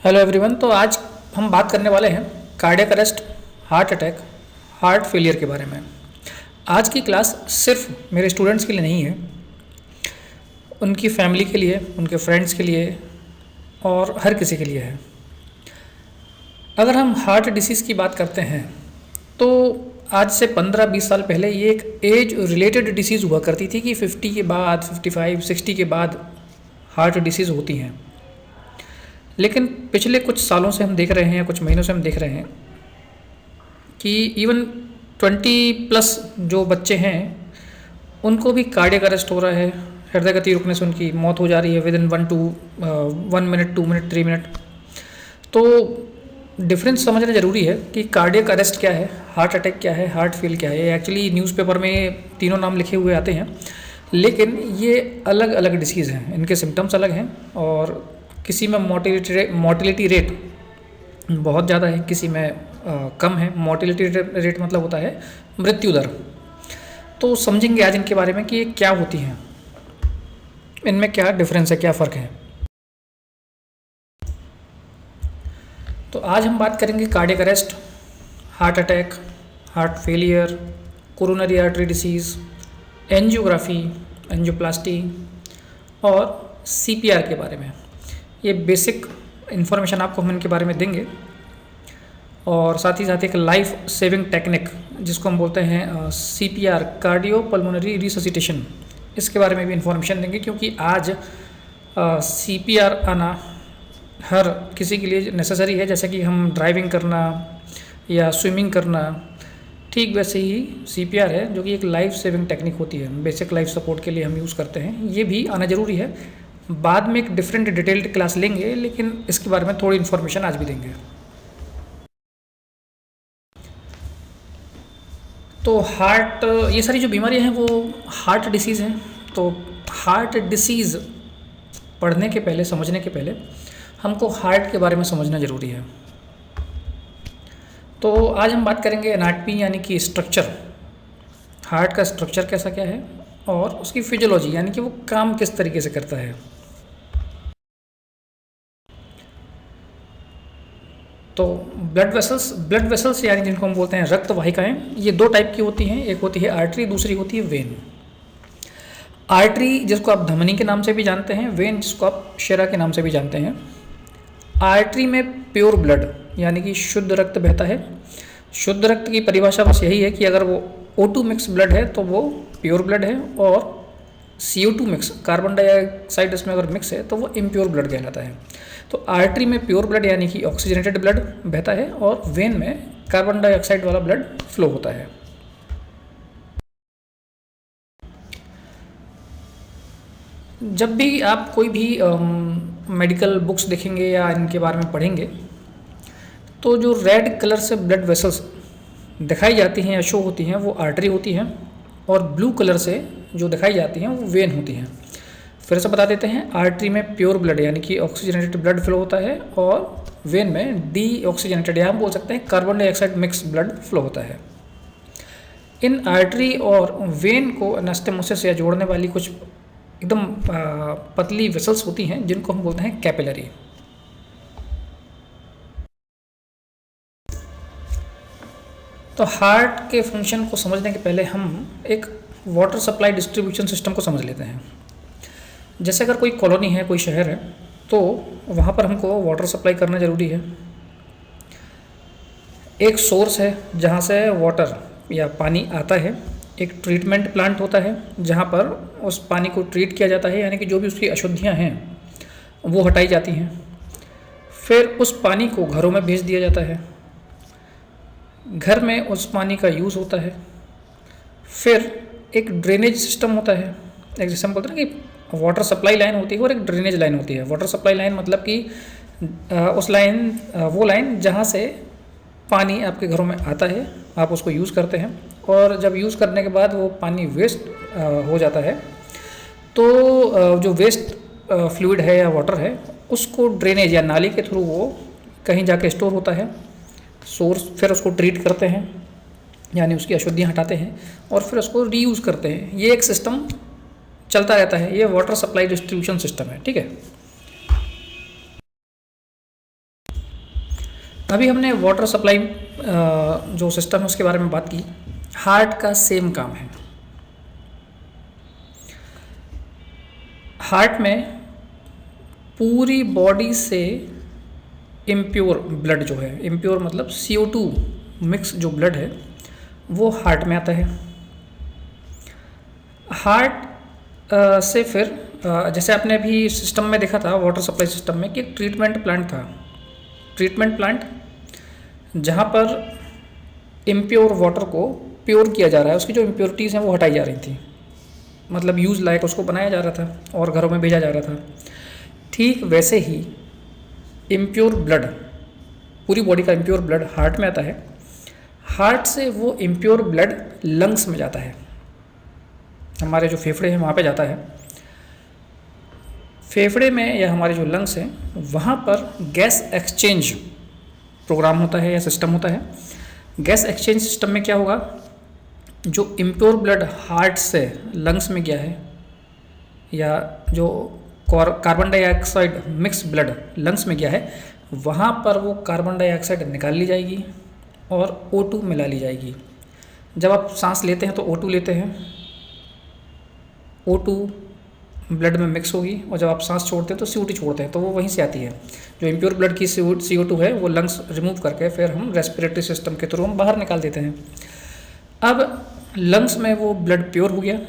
Hello everyone. तो आज हम बात करने वाले हैं cardiac arrest, heart attack, heart failure के बारे में। आज की क्लास सिर्फ मेरे स्टूडेंट्स के लिए नहीं है, उनकी फैमिली के लिए, उनके फ्रेंड्स के लिए और हर किसी के लिए है। अगर हम हार्ट डिसीज़ की बात करते हैं तो आज से 15-20 साल पहले ये एक एज रिलेटेड डिसीज़ हुआ करती थी कि 50 के बाद, 55, 60 के बाद हार्ट डिसीज़ होती हैं। लेकिन पिछले कुछ सालों से हम देख रहे हैं, कुछ महीनों से हम देख रहे हैं कि इवन 20+ जो बच्चे हैं उनको भी कार्डियक अरेस्ट हो रहा है, हृदय गति रुकने से उनकी मौत हो जा रही है with in 1 minute, 2 minute, 3 minute. तो डिफरेंस समझना ज़रूरी है कि कार्डियक अरेस्ट क्या है, हार्ट अटैक क्या है, हार्ट फेल क्या है। एक्चुअली न्यूज़पेपर में तीनों नाम लिखे हुए आते हैं, लेकिन ये अलग अलग डिसीज़ हैं, इनके सिम्टम्स अलग हैं और किसी में मोटिलिटी रेट बहुत ज़्यादा है, किसी में कम है। मोटिलिटी रेट मतलब होता है मृत्यु दर। तो समझेंगे आज इनके बारे में कि ये क्या होती हैं, इनमें क्या डिफरेंस है, क्या फ़र्क है। तो आज हम बात करेंगे cardiac arrest, heart attack, heart failure, coronary artery disease, angiography, angioplasty और CPR के बारे में। ये बेसिक इन्फॉर्मेशन आपको हम इनके बारे में देंगे और साथ ही साथ एक लाइफ सेविंग टेक्निक जिसको हम बोलते हैं CPR, कार्डियो पल्मोनरी रिससिटेशन, इसके बारे में भी इन्फॉर्मेशन देंगे, क्योंकि आज CPR आना हर किसी के लिए नेसेसरी है। जैसे कि हम ड्राइविंग करना या स्विमिंग करना, ठीक वैसे ही CPR है जो कि एक लाइफ सेविंग टेक्निक होती है, बेसिक लाइफ सपोर्ट के लिए हम यूज़ करते हैं। ये भी आना ज़रूरी है। बाद में एक डिफरेंट डिटेल्ड क्लास लेंगे, लेकिन इसके बारे में थोड़ी इन्फॉर्मेशन आज भी देंगे। तो हार्ट, ये सारी जो बीमारियां हैं वो हार्ट डिसीज़ हैं। तो हार्ट डिसीज़ पढ़ने के पहले, समझने के पहले हमको हार्ट के बारे में समझना ज़रूरी है। तो आज हम बात करेंगे एनाटमी यानी कि स्ट्रक्चर, हार्ट का स्ट्रक्चर कैसा क्या है और उसकी फिजियोलॉजी यानी कि वो काम किस तरीके से करता है। तो ब्लड वेसल्स यानी जिनको हम बोलते हैं रक्त वाहिकाएं, ये दो टाइप की होती हैं। एक होती है आर्टरी, दूसरी होती है वेन। आर्टरी जिसको आप धमनी के नाम से भी जानते हैं, वेन जिसको आप शिरा के नाम से भी जानते हैं। आर्टरी में प्योर ब्लड यानी कि शुद्ध रक्त बहता है। शुद्ध रक्त की परिभाषा बस यही है कि अगर वो O2 मिक्स ब्लड है तो वो प्योर ब्लड है, और CO2 मिक्स, कार्बन डाइऑक्साइड इसमें अगर मिक्स है तो वो इम्प्योर ब्लड कहलाता है। तो आर्टरी में प्योर ब्लड यानी कि ऑक्सीजनेटेड ब्लड बहता है और वेन में कार्बन डाइऑक्साइड वाला ब्लड फ्लो होता है। जब भी आप कोई भी मेडिकल बुक्स देखेंगे या इनके बारे में पढ़ेंगे तो जो रेड कलर से ब्लड वेसल्स दिखाई जाती हैं या शो होती हैं वो आर्टरी होती हैं, और ब्लू कलर से जो दिखाई जाती हैं वो वेन होती हैं। फिर से बता देते हैं, आर्टरी में प्योर ब्लड यानी कि ऑक्सीजनेटेड ब्लड फ्लो होता है और वेन में डीऑक्सीजनेटेड या हम बोल सकते हैं carbon dioxide mix blood flow होता है। इन आर्टरी और वेन को एनास्टेमोसिस या जोड़ने वाली कुछ एकदम पतली वेसल्स होती हैं जिनको हम बोलते हैं कैपिलरी। तो हार्ट के फंक्शन को समझने के पहले हम एक वाटर सप्लाई डिस्ट्रीब्यूशन सिस्टम को समझ लेते हैं। जैसे अगर कोई कॉलोनी है, कोई शहर है, तो वहाँ पर हमको वाटर सप्लाई करना ज़रूरी है। एक सोर्स है जहाँ से वाटर या पानी आता है, एक ट्रीटमेंट प्लांट होता है जहाँ पर उस पानी को ट्रीट किया जाता है, यानी कि जो भी उसकी अशुद्धियाँ हैं वो हटाई जाती हैं। फिर उस पानी को घरों में भेज दिया जाता है, घर में उस पानी का यूज़ होता है। फिर एक ड्रेनेज सिस्टम होता है, एक जैसे हम बोलते हैं कि वाटर सप्लाई लाइन होती है और एक ड्रेनेज लाइन होती है। वाटर सप्लाई लाइन मतलब कि उस लाइन, वो लाइन जहाँ से पानी आपके घरों में आता है, आप उसको यूज़ करते हैं, और जब यूज़ करने के बाद वो पानी वेस्ट हो जाता है तो जो वेस्ट फ्लूइड है या वाटर है उसको ड्रेनेज या नाली के थ्रू वो कहीं जाके स्टोर होता है। सोर्स फिर उसको ट्रीट करते हैं यानी उसकी अशुद्धियाँ हटाते हैं और फिर उसको रीयूज़ करते हैं। ये एक सिस्टम चलता रहता है, ये वाटर सप्लाई डिस्ट्रीब्यूशन सिस्टम है, ठीक है। अभी हमने वाटर सप्लाई जो सिस्टम है उसके बारे में बात की। हार्ट का सेम काम है। हार्ट में पूरी बॉडी से इम्प्योर ब्लड जो है, इम्प्योर मतलब CO2 मिक्स जो ब्लड है वो हार्ट में आता है। हार्ट से फिर जैसे आपने अभी सिस्टम में देखा था, वाटर सप्लाई सिस्टम में, कि एक ट्रीटमेंट प्लांट था। ट्रीटमेंट प्लांट जहाँ पर इम्प्योर वाटर को प्योर किया जा रहा है, उसकी जो इम्प्योरिटीज़ हैं वो हटाई जा रही थी, मतलब यूज़ लायक उसको बनाया जा रहा था और घरों में भेजा जा रहा था। ठीक वैसे ही इम्प्योर ब्लड, पूरी बॉडी का इम्प्योर ब्लड हार्ट में आता है। हार्ट से वो इम्प्योर ब्लड लंग्स में जाता है, हमारे जो फेफड़े हैं वहाँ पे जाता है। फेफड़े में या हमारे जो लंग्स हैं वहाँ पर गैस एक्सचेंज प्रोग्राम होता है या सिस्टम होता है। गैस एक्सचेंज सिस्टम में क्या होगा, जो इम्प्योर ब्लड हार्ट से लंग्स में गया है या जो carbon dioxide mix blood lungs में गया है, वहाँ पर वो कार्बन डाइऑक्साइड निकाल ली जाएगी और O2 मिला ली जाएगी। जब आप सांस लेते हैं तो O2 लेते हैं, O2 ब्लड में मिक्स होगी, और जब आप सांस छोड़ते हैं तो CO2 छोड़ते हैं, तो वो वहीं से आती है। जो इम्प्योर ब्लड की CO2 है वो लंग्स रिमूव करके फिर हम रेस्पिरेटरी सिस्टम के थ्रू हम बाहर निकाल देते हैं। अब लंग्स में वो ब्लड प्योर हो गया,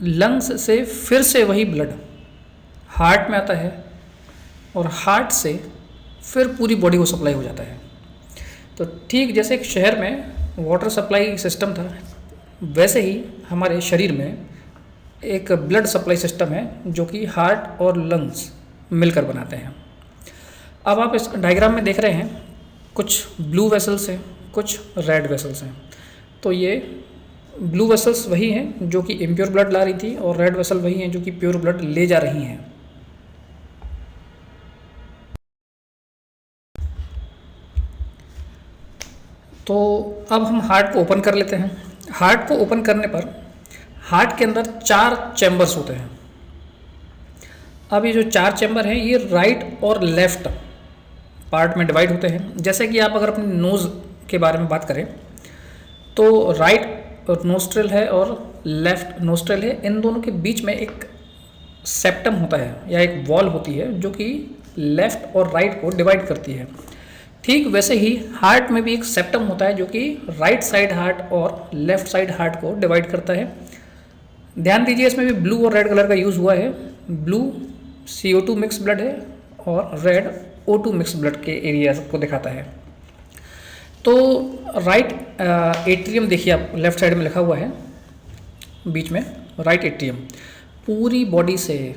लंग्स से फिर से वही ब्लड हार्ट में आता है और हार्ट से फिर पूरी बॉडी को सप्लाई हो जाता है। तो ठीक जैसे एक शहर में वाटर सप्लाई सिस्टम था, वैसे ही हमारे शरीर में एक ब्लड सप्लाई सिस्टम है जो कि हार्ट और लंग्स मिलकर बनाते हैं। अब आप इस डायग्राम में देख रहे हैं कुछ ब्लू वेसल्स हैं, कुछ रेड वेसल्स हैं। तो ये ब्लू वेसल्स वही हैं जो कि इम्प्योर ब्लड ला रही थी और रेड वेसल वही हैं जो कि प्योर ब्लड ले जा रही हैं। तो अब हम हार्ट को ओपन कर लेते हैं। हार्ट को ओपन करने पर हार्ट के अंदर 4 चैम्बर्स होते हैं। अब ये जो 4 चैम्बर हैं ये राइट और लेफ़्ट पार्ट में डिवाइड होते हैं। जैसे कि आप अगर अपने नोज़ के बारे में बात करें तो राइट नोस्ट्रल है और लेफ़्ट नोस्ट्रल है, इन दोनों के बीच में एक सेप्टम होता है या एक वॉल होती है जो कि लेफ़्ट और राइट को डिवाइड करती है। ठीक वैसे ही हार्ट में भी एक सेप्टम होता है जो कि राइट साइड हार्ट और लेफ़्ट साइड हार्ट को डिवाइड करता है। ध्यान दीजिए इसमें भी ब्लू और रेड कलर का यूज़ हुआ है। ब्लू CO2 मिक्स ब्लड है और रेड O2 मिक्स ब्लड के एरिया को दिखाता है। तो राइट एट्रियम देखिए आप, लेफ़्ट साइड में लिखा हुआ है बीच में राइट एट्रियम, पूरी बॉडी से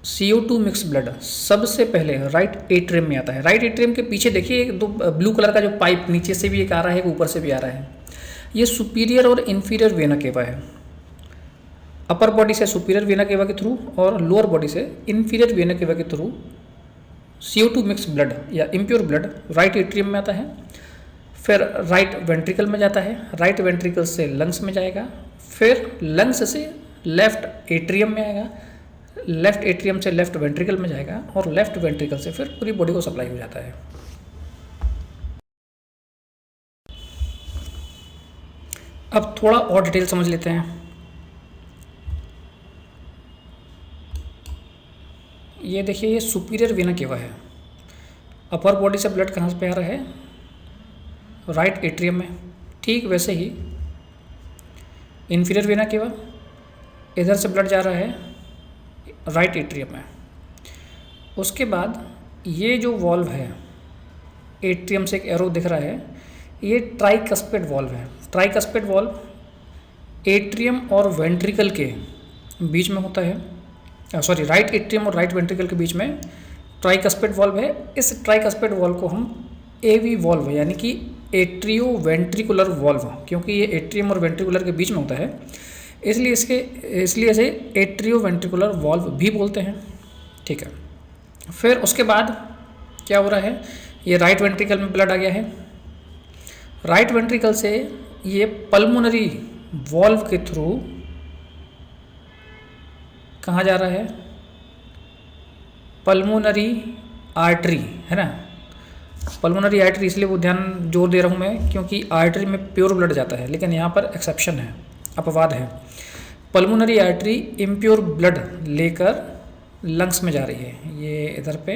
CO2 मिक्स ब्लड सबसे पहले राइट एट्रियम में आता है। राइट एट्रियम के पीछे देखिए एक दो ब्लू कलर का जो पाइप नीचे से भी एक आ रहा है, एक ऊपर से भी आ रहा है, ये सुपीरियर और इन्फीरियर वेना केवा है। अपर बॉडी से सुपीरियर वेना केवा के थ्रू और लोअर बॉडी से इन्फीरियर वेना केवा के थ्रू CO2 मिक्स ब्लड या इम्प्योर ब्लड राइट एट्रियम में आता है, फिर राइट वेंट्रिकल में जाता है, राइट वेंट्रिकल से लंग्स में जाएगा, फिर लंग्स से लेफ्ट एट्रियम में आएगा, लेफ्ट एट्रियम से लेफ्ट वेंट्रिकल में जाएगा और लेफ्ट वेंट्रिकल से फिर पूरी बॉडी को सप्लाई हो जाता है। अब थोड़ा और डिटेल समझ लेते हैं। ये देखिए ये सुपीरियर वेना केवा है। अपर बॉडी से ब्लड कहाँ पे आ रहा है, राइट एट्रियम में। ठीक वैसे ही इन्फीरियर वेना केवा, इधर से ब्लड जा रहा है राइट एट्रियम में। उसके बाद ये जो वॉल्व है, एट्रियम से एक एरो दिख रहा है, ये ट्राइकस्पिड वॉल्व है। ट्राइकस्पिड वॉल्व एट्रियम और वेंट्रिकल के बीच में होता है, सॉरी राइट एट्रियम और राइट वेंट्रिकल के बीच में ट्राइकस्पिड वॉल्व है। इस ट्राइकस्पिड वॉल्व को हम AV वॉल्व यानी कि एट्रियो वेंट्रिकुलर वॉल्व, क्योंकि ये एट्रियम और वेंट्रिकुलर के बीच में होता है इसलिए इसे एट्रियो वेंट्रिकुलर वॉल्व भी बोलते हैं। ठीक है, फिर उसके बाद क्या हो रहा है, ये राइट वेंट्रिकल में ब्लड आ गया है। राइट वेंट्रिकल से ये पल्मोनरी वॉल्व के थ्रू कहाँ जा रहा है, पल्मोनरी आर्टरी है ना, पल्मोनरी आर्टरी, इसलिए वो ध्यान जोर दे रहा हूँ मैं क्योंकि आर्टरी में प्योर ब्लड जाता है, लेकिन यहाँ पर एक्सेप्शन है, अपवाद है। पल्मोनरी आर्टरी इम्प्योर ब्लड लेकर लंग्स में जा रही है, ये इधर पे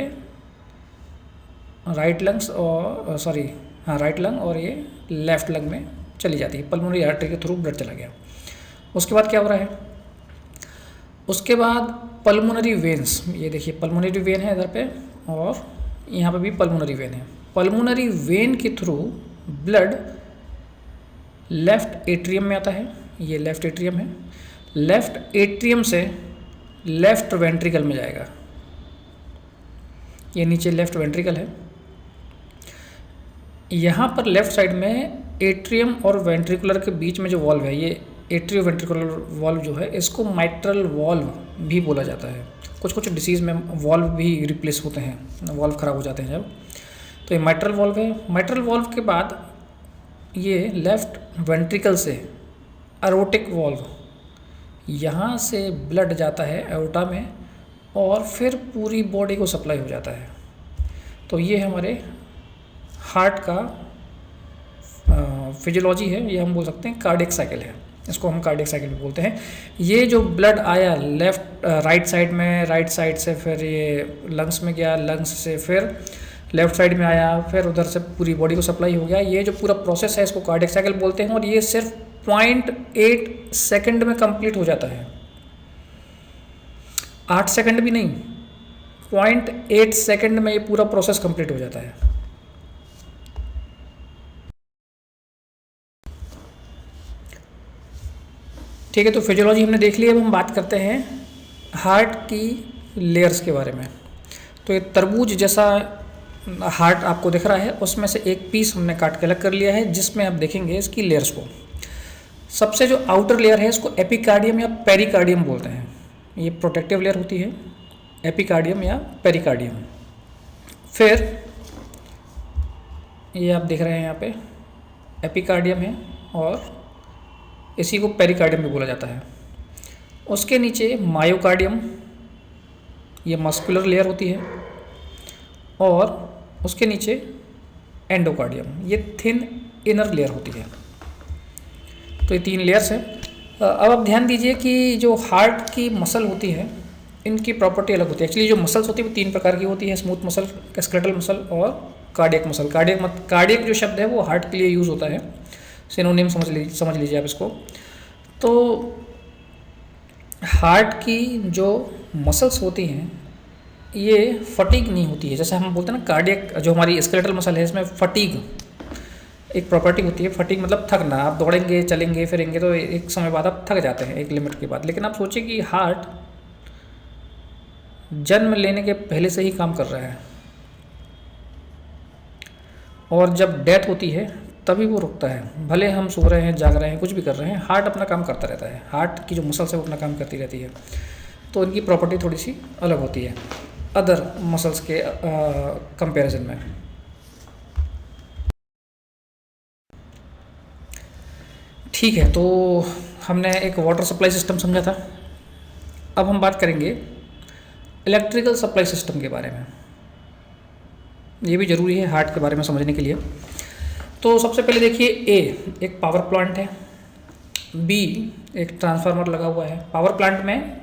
राइट लंग्स और सॉरी हाँ राइट लंग और ये लेफ्ट लंग में चली जाती है, पल्मोनरी आर्टरी के थ्रू ब्लड चला गया। उसके बाद क्या हो रहा है, उसके बाद पल्मोनरी वेन्स, ये देखिए पल्मोनरी वेन है इधर पे और यहाँ पे भी पल्मोनरी वेन है। पल्मोनरी वेन के थ्रू ब्लड लेफ्ट एट्रियम में आता है, ये लेफ्ट एट्रियम है, लेफ्ट एट्रियम से लेफ्ट वेंट्रिकल में जाएगा, ये नीचे लेफ्ट वेंट्रिकल है। यहाँ पर लेफ्ट साइड में एट्रियम और वेंट्रिकुलर के बीच में जो वॉल्व है, ये एट्रियो वेंट्रिकुलर वॉल्व जो है, इसको माइट्रल वॉल्व भी बोला जाता है। कुछ कुछ डिसीज़ में वॉल्व भी रिप्लेस होते हैं, वॉल्व ख़राब हो जाते हैं जब, तो ये माइट्रल वॉल्व है। माइट्रल वॉल्व के बाद ये लेफ्ट वेंट्रिकल से एरोटिक वॉल्व, यहाँ से ब्लड जाता है एओर्टा में और फिर पूरी बॉडी को सप्लाई हो जाता है। तो ये हमारे हार्ट का फिजियोलॉजी है, ये हम बोल सकते हैं कार्डियक साइकिल है, इसको हम कार्डियक साइकिल भी बोलते हैं। ये जो ब्लड आया लेफ्ट राइट साइड में, राइट साइड से फिर ये लंग्स में गया, लंग्स से फिर लेफ्ट साइड में आया, फिर उधर से पूरी बॉडी को सप्लाई हो गया, ये जो पूरा प्रोसेस है इसको कार्डियक साइकिल बोलते हैं। और ये सिर्फ 0.8 सेकंड में कंप्लीट हो जाता है, 8 सेकंड भी नहीं, 0.8 सेकंड में ये पूरा प्रोसेस कंप्लीट हो जाता है। ठीक है, तो फिजियोलॉजी हमने देख ली। अब हम बात करते हैं हार्ट की लेयर्स के बारे में। तो ये तरबूज जैसा हार्ट आपको दिख रहा है, उसमें से एक पीस हमने काट के अलग कर लिया है, जिसमें आप देखेंगे इसकी लेयर्स को। सबसे जो आउटर लेयर है इसको एपिकार्डियम या पेरिकार्डियम बोलते हैं, ये प्रोटेक्टिव लेयर होती है, एपिकार्डियम या पेरिकार्डियम। फिर ये आप देख रहे हैं यहाँ पे एपिकार्डियम है और इसी को पेरिकार्डियम भी बोला जाता है। उसके नीचे मायोकार्डियम, ये मस्कुलर लेयर होती है, और उसके नीचे एंडोकार्डियम, ये थिन इनर लेयर होती है। तो ये 3 लेयर्स हैं। अब आप ध्यान दीजिए कि जो हार्ट की मसल होती है इनकी प्रॉपर्टी अलग होती है। एक्चुअली जो मसल्स होती है वो 3 प्रकार की होती है, स्मूथ मसल, स्केलेटल मसल और कार्डियक मसल। कार्डियक जो शब्द है वो हार्ट के लिए यूज़ होता है, सिनोनिम समझ लीजिए आप इसको। तो हार्ट की जो मसल्स होती हैं ये फटीग नहीं होती है, जैसे हम बोलते हैं ना कार्डियक, जो हमारी स्केलेटल मसल है इसमें फटीग एक प्रॉपर्टी होती है। फटीग मतलब थकना, आप दौड़ेंगे चलेंगे फिरेंगे तो एक समय बाद आप थक जाते हैं, एक लिमिट के बाद। लेकिन आप सोचिए कि हार्ट जन्म लेने के पहले से ही काम कर रहा है और जब डेथ होती है तभी वो रुकता है। भले हम सो रहे हैं, जाग रहे हैं, कुछ भी कर रहे हैं, हार्ट अपना काम करता रहता है। हार्ट की जो मसल्स है वो अपना काम करती रहती है। तो इनकी प्रॉपर्टी थोड़ी सी अलग होती है अदर मसल्स के कंपैरिजन में। ठीक है, तो हमने एक वाटर सप्लाई सिस्टम समझा था। अब हम बात करेंगे इलेक्ट्रिकल सप्लाई सिस्टम के बारे में। ये भी ज़रूरी है हार्ट के बारे में समझने के लिए। तो सबसे पहले देखिए, ए एक पावर प्लांट है, बी एक ट्रांसफार्मर लगा हुआ है। पावर प्लांट में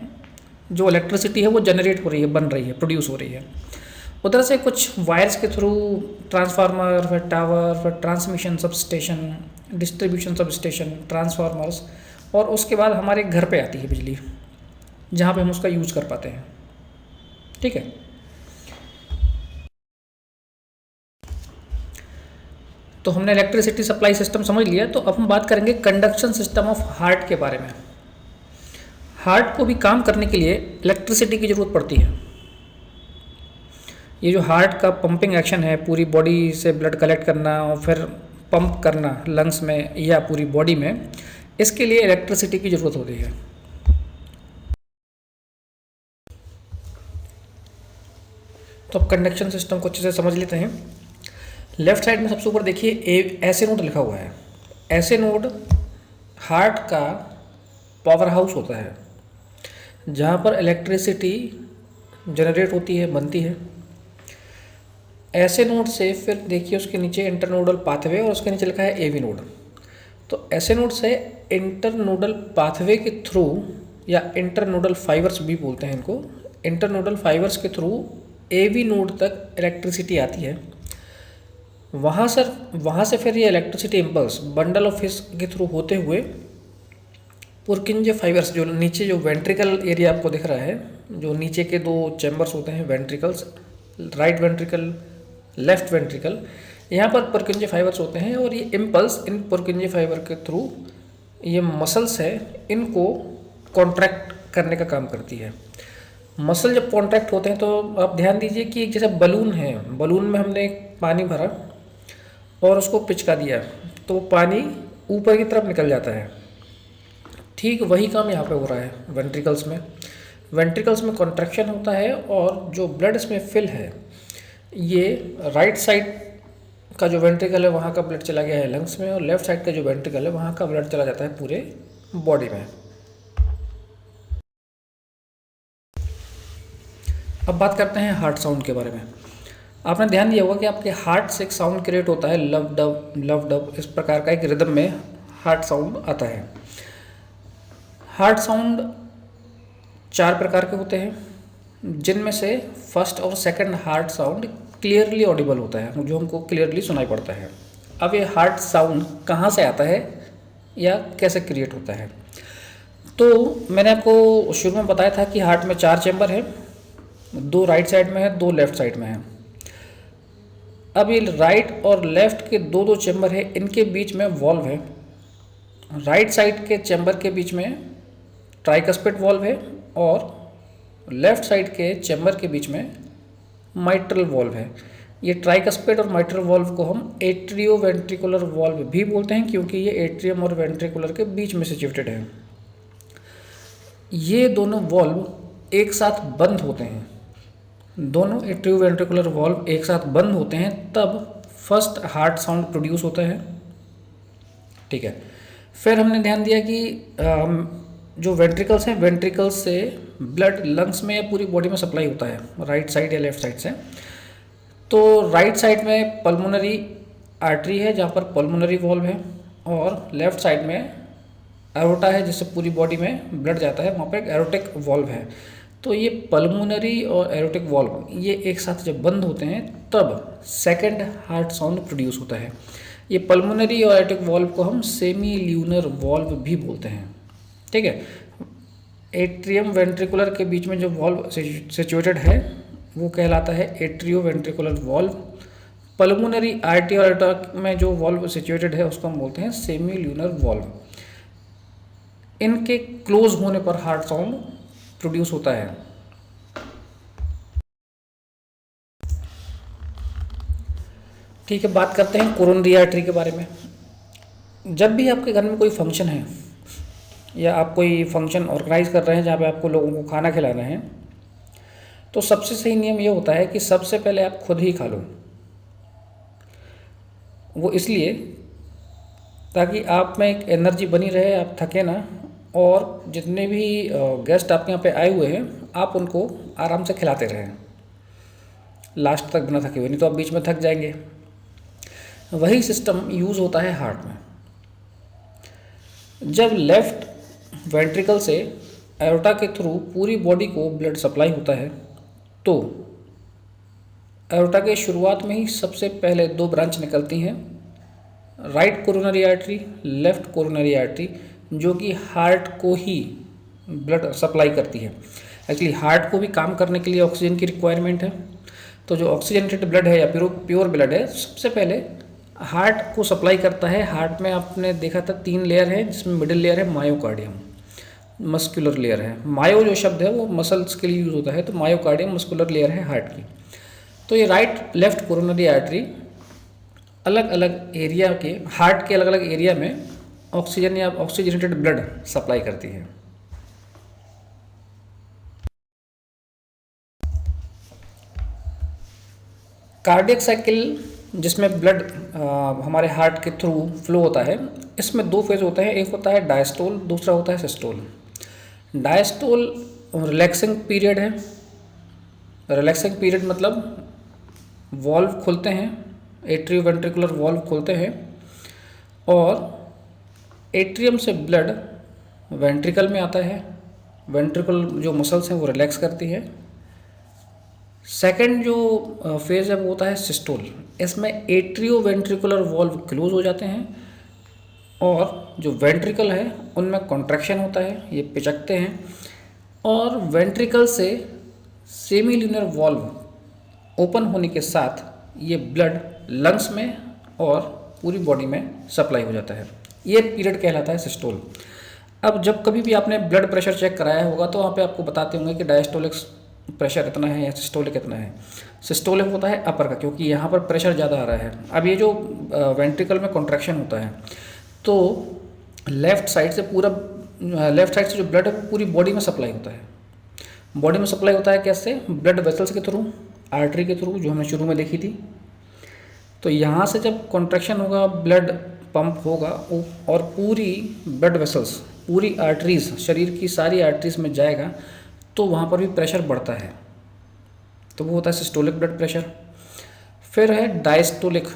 जो इलेक्ट्रिसिटी है वो जनरेट हो रही है, बन रही है, प्रोड्यूस हो रही है। उधर से कुछ वायर्स के थ्रू ट्रांसफार्मर, फिर टावर, फिर transmission sub station, distribution sub station, transformers, और उसके बाद हमारे घर पे आती है बिजली, जहाँ पे हम उसका यूज़ कर पाते हैं। ठीक है, तो हमने इलेक्ट्रिसिटी सप्लाई सिस्टम समझ लिया। तो अब हम बात करेंगे कंडक्शन सिस्टम ऑफ हार्ट के बारे में। हार्ट को भी काम करने के लिए इलेक्ट्रिसिटी की ज़रूरत पड़ती है। ये जो हार्ट का पंपिंग एक्शन है, पूरी बॉडी से ब्लड कलेक्ट करना और फिर पंप करना लंग्स में या पूरी बॉडी में, इसके लिए इलेक्ट्रिसिटी की ज़रूरत होती है। तो अब कंडक्शन सिस्टम को अच्छे से समझ लेते हैं। लेफ्ट साइड में सबसे ऊपर देखिए ऐसे नोड लिखा हुआ है। ऐसे नोड हार्ट का पावर हाउस होता है, जहाँ पर इलेक्ट्रिसिटी जनरेट होती है, बनती है। ऐसे नोड से फिर देखिए उसके नीचे इंटरनोडल पाथवे और उसके नीचे लिखा है एवी नोड। तो ऐसे नोड से इंटरनोडल पाथवे के थ्रू या इंटरनोडल फाइबर्स भी बोलते हैं इनको, इंटरनोडल फाइबर्स के थ्रू एवी नोड तक इलेक्ट्रिसिटी आती है। वहाँ से फिर ये electricity impulse bundle of his के थ्रू होते हुए पुरकिंजे फाइबर्स, जो नीचे जो वेंट्रिकल एरिया आपको दिख रहा है, जो नीचे के दो चैम्बर्स होते हैं ventricles, right ventricle left ventricle, यहाँ पर पुरकिंजे फाइबर्स होते हैं और ये इम्पल्स इन पुरकिंजे फाइबर के थ्रू ये मसल्स है इनको कॉन्ट्रैक्ट करने का काम करती है। मसल जब कॉन्ट्रैक्ट होते हैं तो आप ध्यान दीजिए कि एक जैसा बलून है, बलून में हमने पानी भरा और उसको पिचका दिया तो पानी ऊपर की तरफ निकल जाता है। ठीक वही काम यहाँ पे हो रहा है वेंट्रिकल्स में। वेंट्रिकल्स में कॉन्ट्रैक्शन होता है और जो ब्लड इसमें फिल है, ये राइट साइड का जो वेंट्रिकल है वहाँ का ब्लड चला गया है लंग्स में, और लेफ्ट साइड का जो वेंट्रिकल है वहाँ का ब्लड चला जाता है पूरे बॉडी में। अब बात करते हैं हार्ट साउंड के बारे में। आपने ध्यान दिया होगा कि आपके हार्ट से एक साउंड क्रिएट होता है, लव डब, इस प्रकार का एक रिदम में हार्ट साउंड आता है। हार्ट साउंड 4 प्रकार के होते हैं, जिनमें से फर्स्ट और second heart sound clearly Audible होता है, जो हमको क्लियरली सुनाई पड़ता है। अब ये हार्ट साउंड कहाँ से आता है या कैसे क्रिएट होता है? तो मैंने आपको शुरू में बताया था कि हार्ट में 4 चैम्बर है, 2 राइट साइड में है, 2 लेफ्ट साइड में है। अब ये राइट और लेफ्ट के 2 चैम्बर है, इनके बीच में वॉल्व है। राइट साइड के चैम्बर के बीच में ट्राइकस्पिड वॉल्व है और लेफ्ट साइड के चैम्बर के बीच में माइट्रल वॉल्व है। ये ट्राइकस्पिड और माइट्रल वॉल्व को हम एट्रियोवेंट्रिकुलर वॉल्व भी बोलते हैं, क्योंकि ये एट्रियम और वेंट्रिकुलर के बीच में सिचुएटेड है। ये दोनों वॉल्व एक साथ बंद होते हैं, दोनों एट्रियोवेंट्रिकुलर वॉल्व एक साथ बंद होते हैं, तब फर्स्ट हार्ट साउंड प्रोड्यूस होता है। ठीक है, फिर हमने ध्यान दिया कि जो वेंट्रिकल्स हैं, वेंट्रिकल्स से ब्लड लंग्स में या पूरी बॉडी में सप्लाई होता है, राइट साइड या लेफ्ट साइड से। तो राइट साइड में पल्मोनरी आर्टरी है जहाँ पर पल्मोनरी वॉल्व है, और लेफ्ट साइड में एरोटा है जिससे पूरी बॉडी में ब्लड जाता है, वहाँ पर एक एरोटिक वॉल्व है। तो ये पल्मोनरी और एरोटिक वॉल्व ये एक साथ जब बंद होते हैं तब सेकंड हार्ट साउंड प्रोड्यूस होता है। ये पल्मोनरी और एरोटिक वॉल्व को हम सेमी ल्यूनर वॉल्व भी बोलते हैं। ठीक है, एट्रियम वेंट्रिकुलर के बीच में जो वॉल्व सिचुएटेड है वो कहलाता है atrio ventricular valve. Pulmonary artery और एरोटा में जो वॉल्व सिचुएटेड है उसको हम बोलते हैं सेमी ल्यूनर वॉल्व। इनके क्लोज होने पर हार्ट साउंड प्रोड्यूस होता है। ठीक है, बात करते हैं कोरोनरी आर्टरी के बारे में। जब भी आपके घर में कोई फंक्शन है या आप कोई फंक्शन ऑर्गेनाइज कर रहे हैं जहाँ पे आपको लोगों को खाना खिलाना है, तो सबसे सही नियम ये होता है कि सबसे पहले आप खुद ही खा लो। वो इसलिए ताकि आप में एक एनर्जी बनी रहे, आप थके ना, और जितने भी गेस्ट आपके यहाँ पे आए हुए हैं आप उनको आराम से खिलाते रहें लास्ट तक बिना थके हुए, नहीं तो आप बीच में थक जाएंगे। वही सिस्टम यूज़ होता है हार्ट में। जब लेफ्ट वेंट्रिकल से एरोटा के थ्रू पूरी बॉडी को ब्लड सप्लाई होता है, तो एरोटा के शुरुआत में ही सबसे पहले 2 ब्रांच निकलती हैं, right coronary artery, left coronary artery, जो कि हार्ट को ही ब्लड सप्लाई करती है। एक्चुअली हार्ट को भी काम करने के लिए ऑक्सीजन की रिक्वायरमेंट है, तो जो ऑक्सीजनेटेड ब्लड है या प्योर ब्लड है सबसे पहले हार्ट को सप्लाई करता है। हार्ट में आपने देखा था 3 लेयर है, जिसमें मिडिल लेयर है मायोकार्डियम, मस्कुलर लेयर है। मायो जो शब्द है वो मसल्स के लिए यूज़ होता है, तो मायोकार्डियम मस्कुलर लेयर है हार्ट की। तो ये राइट लेफ्ट कोरोनरी आर्टरी अलग अलग एरिया के, हार्ट के अलग अलग एरिया में ऑक्सीजन या ऑक्सीजनेटेड ब्लड सप्लाई करती है। कार्डियक साइकिल जिसमें ब्लड हमारे हार्ट के थ्रू फ्लो होता है, इसमें 2 फेज होते हैं, एक होता है डायस्टोल, दूसरा होता है सिस्टोल। डायस्टोल रिलैक्सिंग पीरियड है। रिलैक्सिंग पीरियड मतलब वॉल्व खुलते हैं, एट्रियोवेंट्रिकुलर वॉल्व खुलते हैं और एट्रियम से ब्लड वेंट्रिकल में आता है। वेंट्रिकल जो मसल्स हैं वो रिलैक्स करती है। सेकंड जो फेज है वो होता है सिस्टोल। इसमें एट्रियोवेंट्रिकुलर वॉल्व क्लोज हो जाते हैं और जो वेंट्रिकल है उनमें कॉन्ट्रैक्शन होता है, ये पिचकते हैं और वेंट्रिकल से सेमील्यूनर वॉल्व ओपन होने के साथ ये ब्लड लंग्स में और पूरी बॉडी में सप्लाई हो जाता है। ये पीरियड कहलाता है सिस्टोल। अब जब कभी भी आपने ब्लड प्रेशर चेक कराया होगा तो वहाँ पे आपको बताते होंगे कि डायस्टोलिक प्रेशर इतना है या सिस्टोलिक इतना है। सिस्टोलिक होता है अपर का, क्योंकि यहाँ पर प्रेशर ज़्यादा आ रहा है। अब ये जो वेंट्रिकल में कॉन्ट्रैक्शन होता है तो लेफ़्ट साइड से जो ब्लड है वो पूरी बॉडी में सप्लाई होता है। बॉडी में सप्लाई होता है कैसे? ब्लड वेसल्स के थ्रू, आर्टरी के थ्रू, जो हमने शुरू में देखी थी। तो यहाँ से जब कॉन्ट्रैक्शन होगा, ब्लड पंप होगा और पूरी ब्लड वेसल्स, पूरी आर्टरीज, शरीर की सारी आर्टरीज में जाएगा तो वहाँ पर भी प्रेशर बढ़ता है, तो वो होता है सिस्टोलिक ब्लड प्रेशर। फिर है डायस्टोलिक,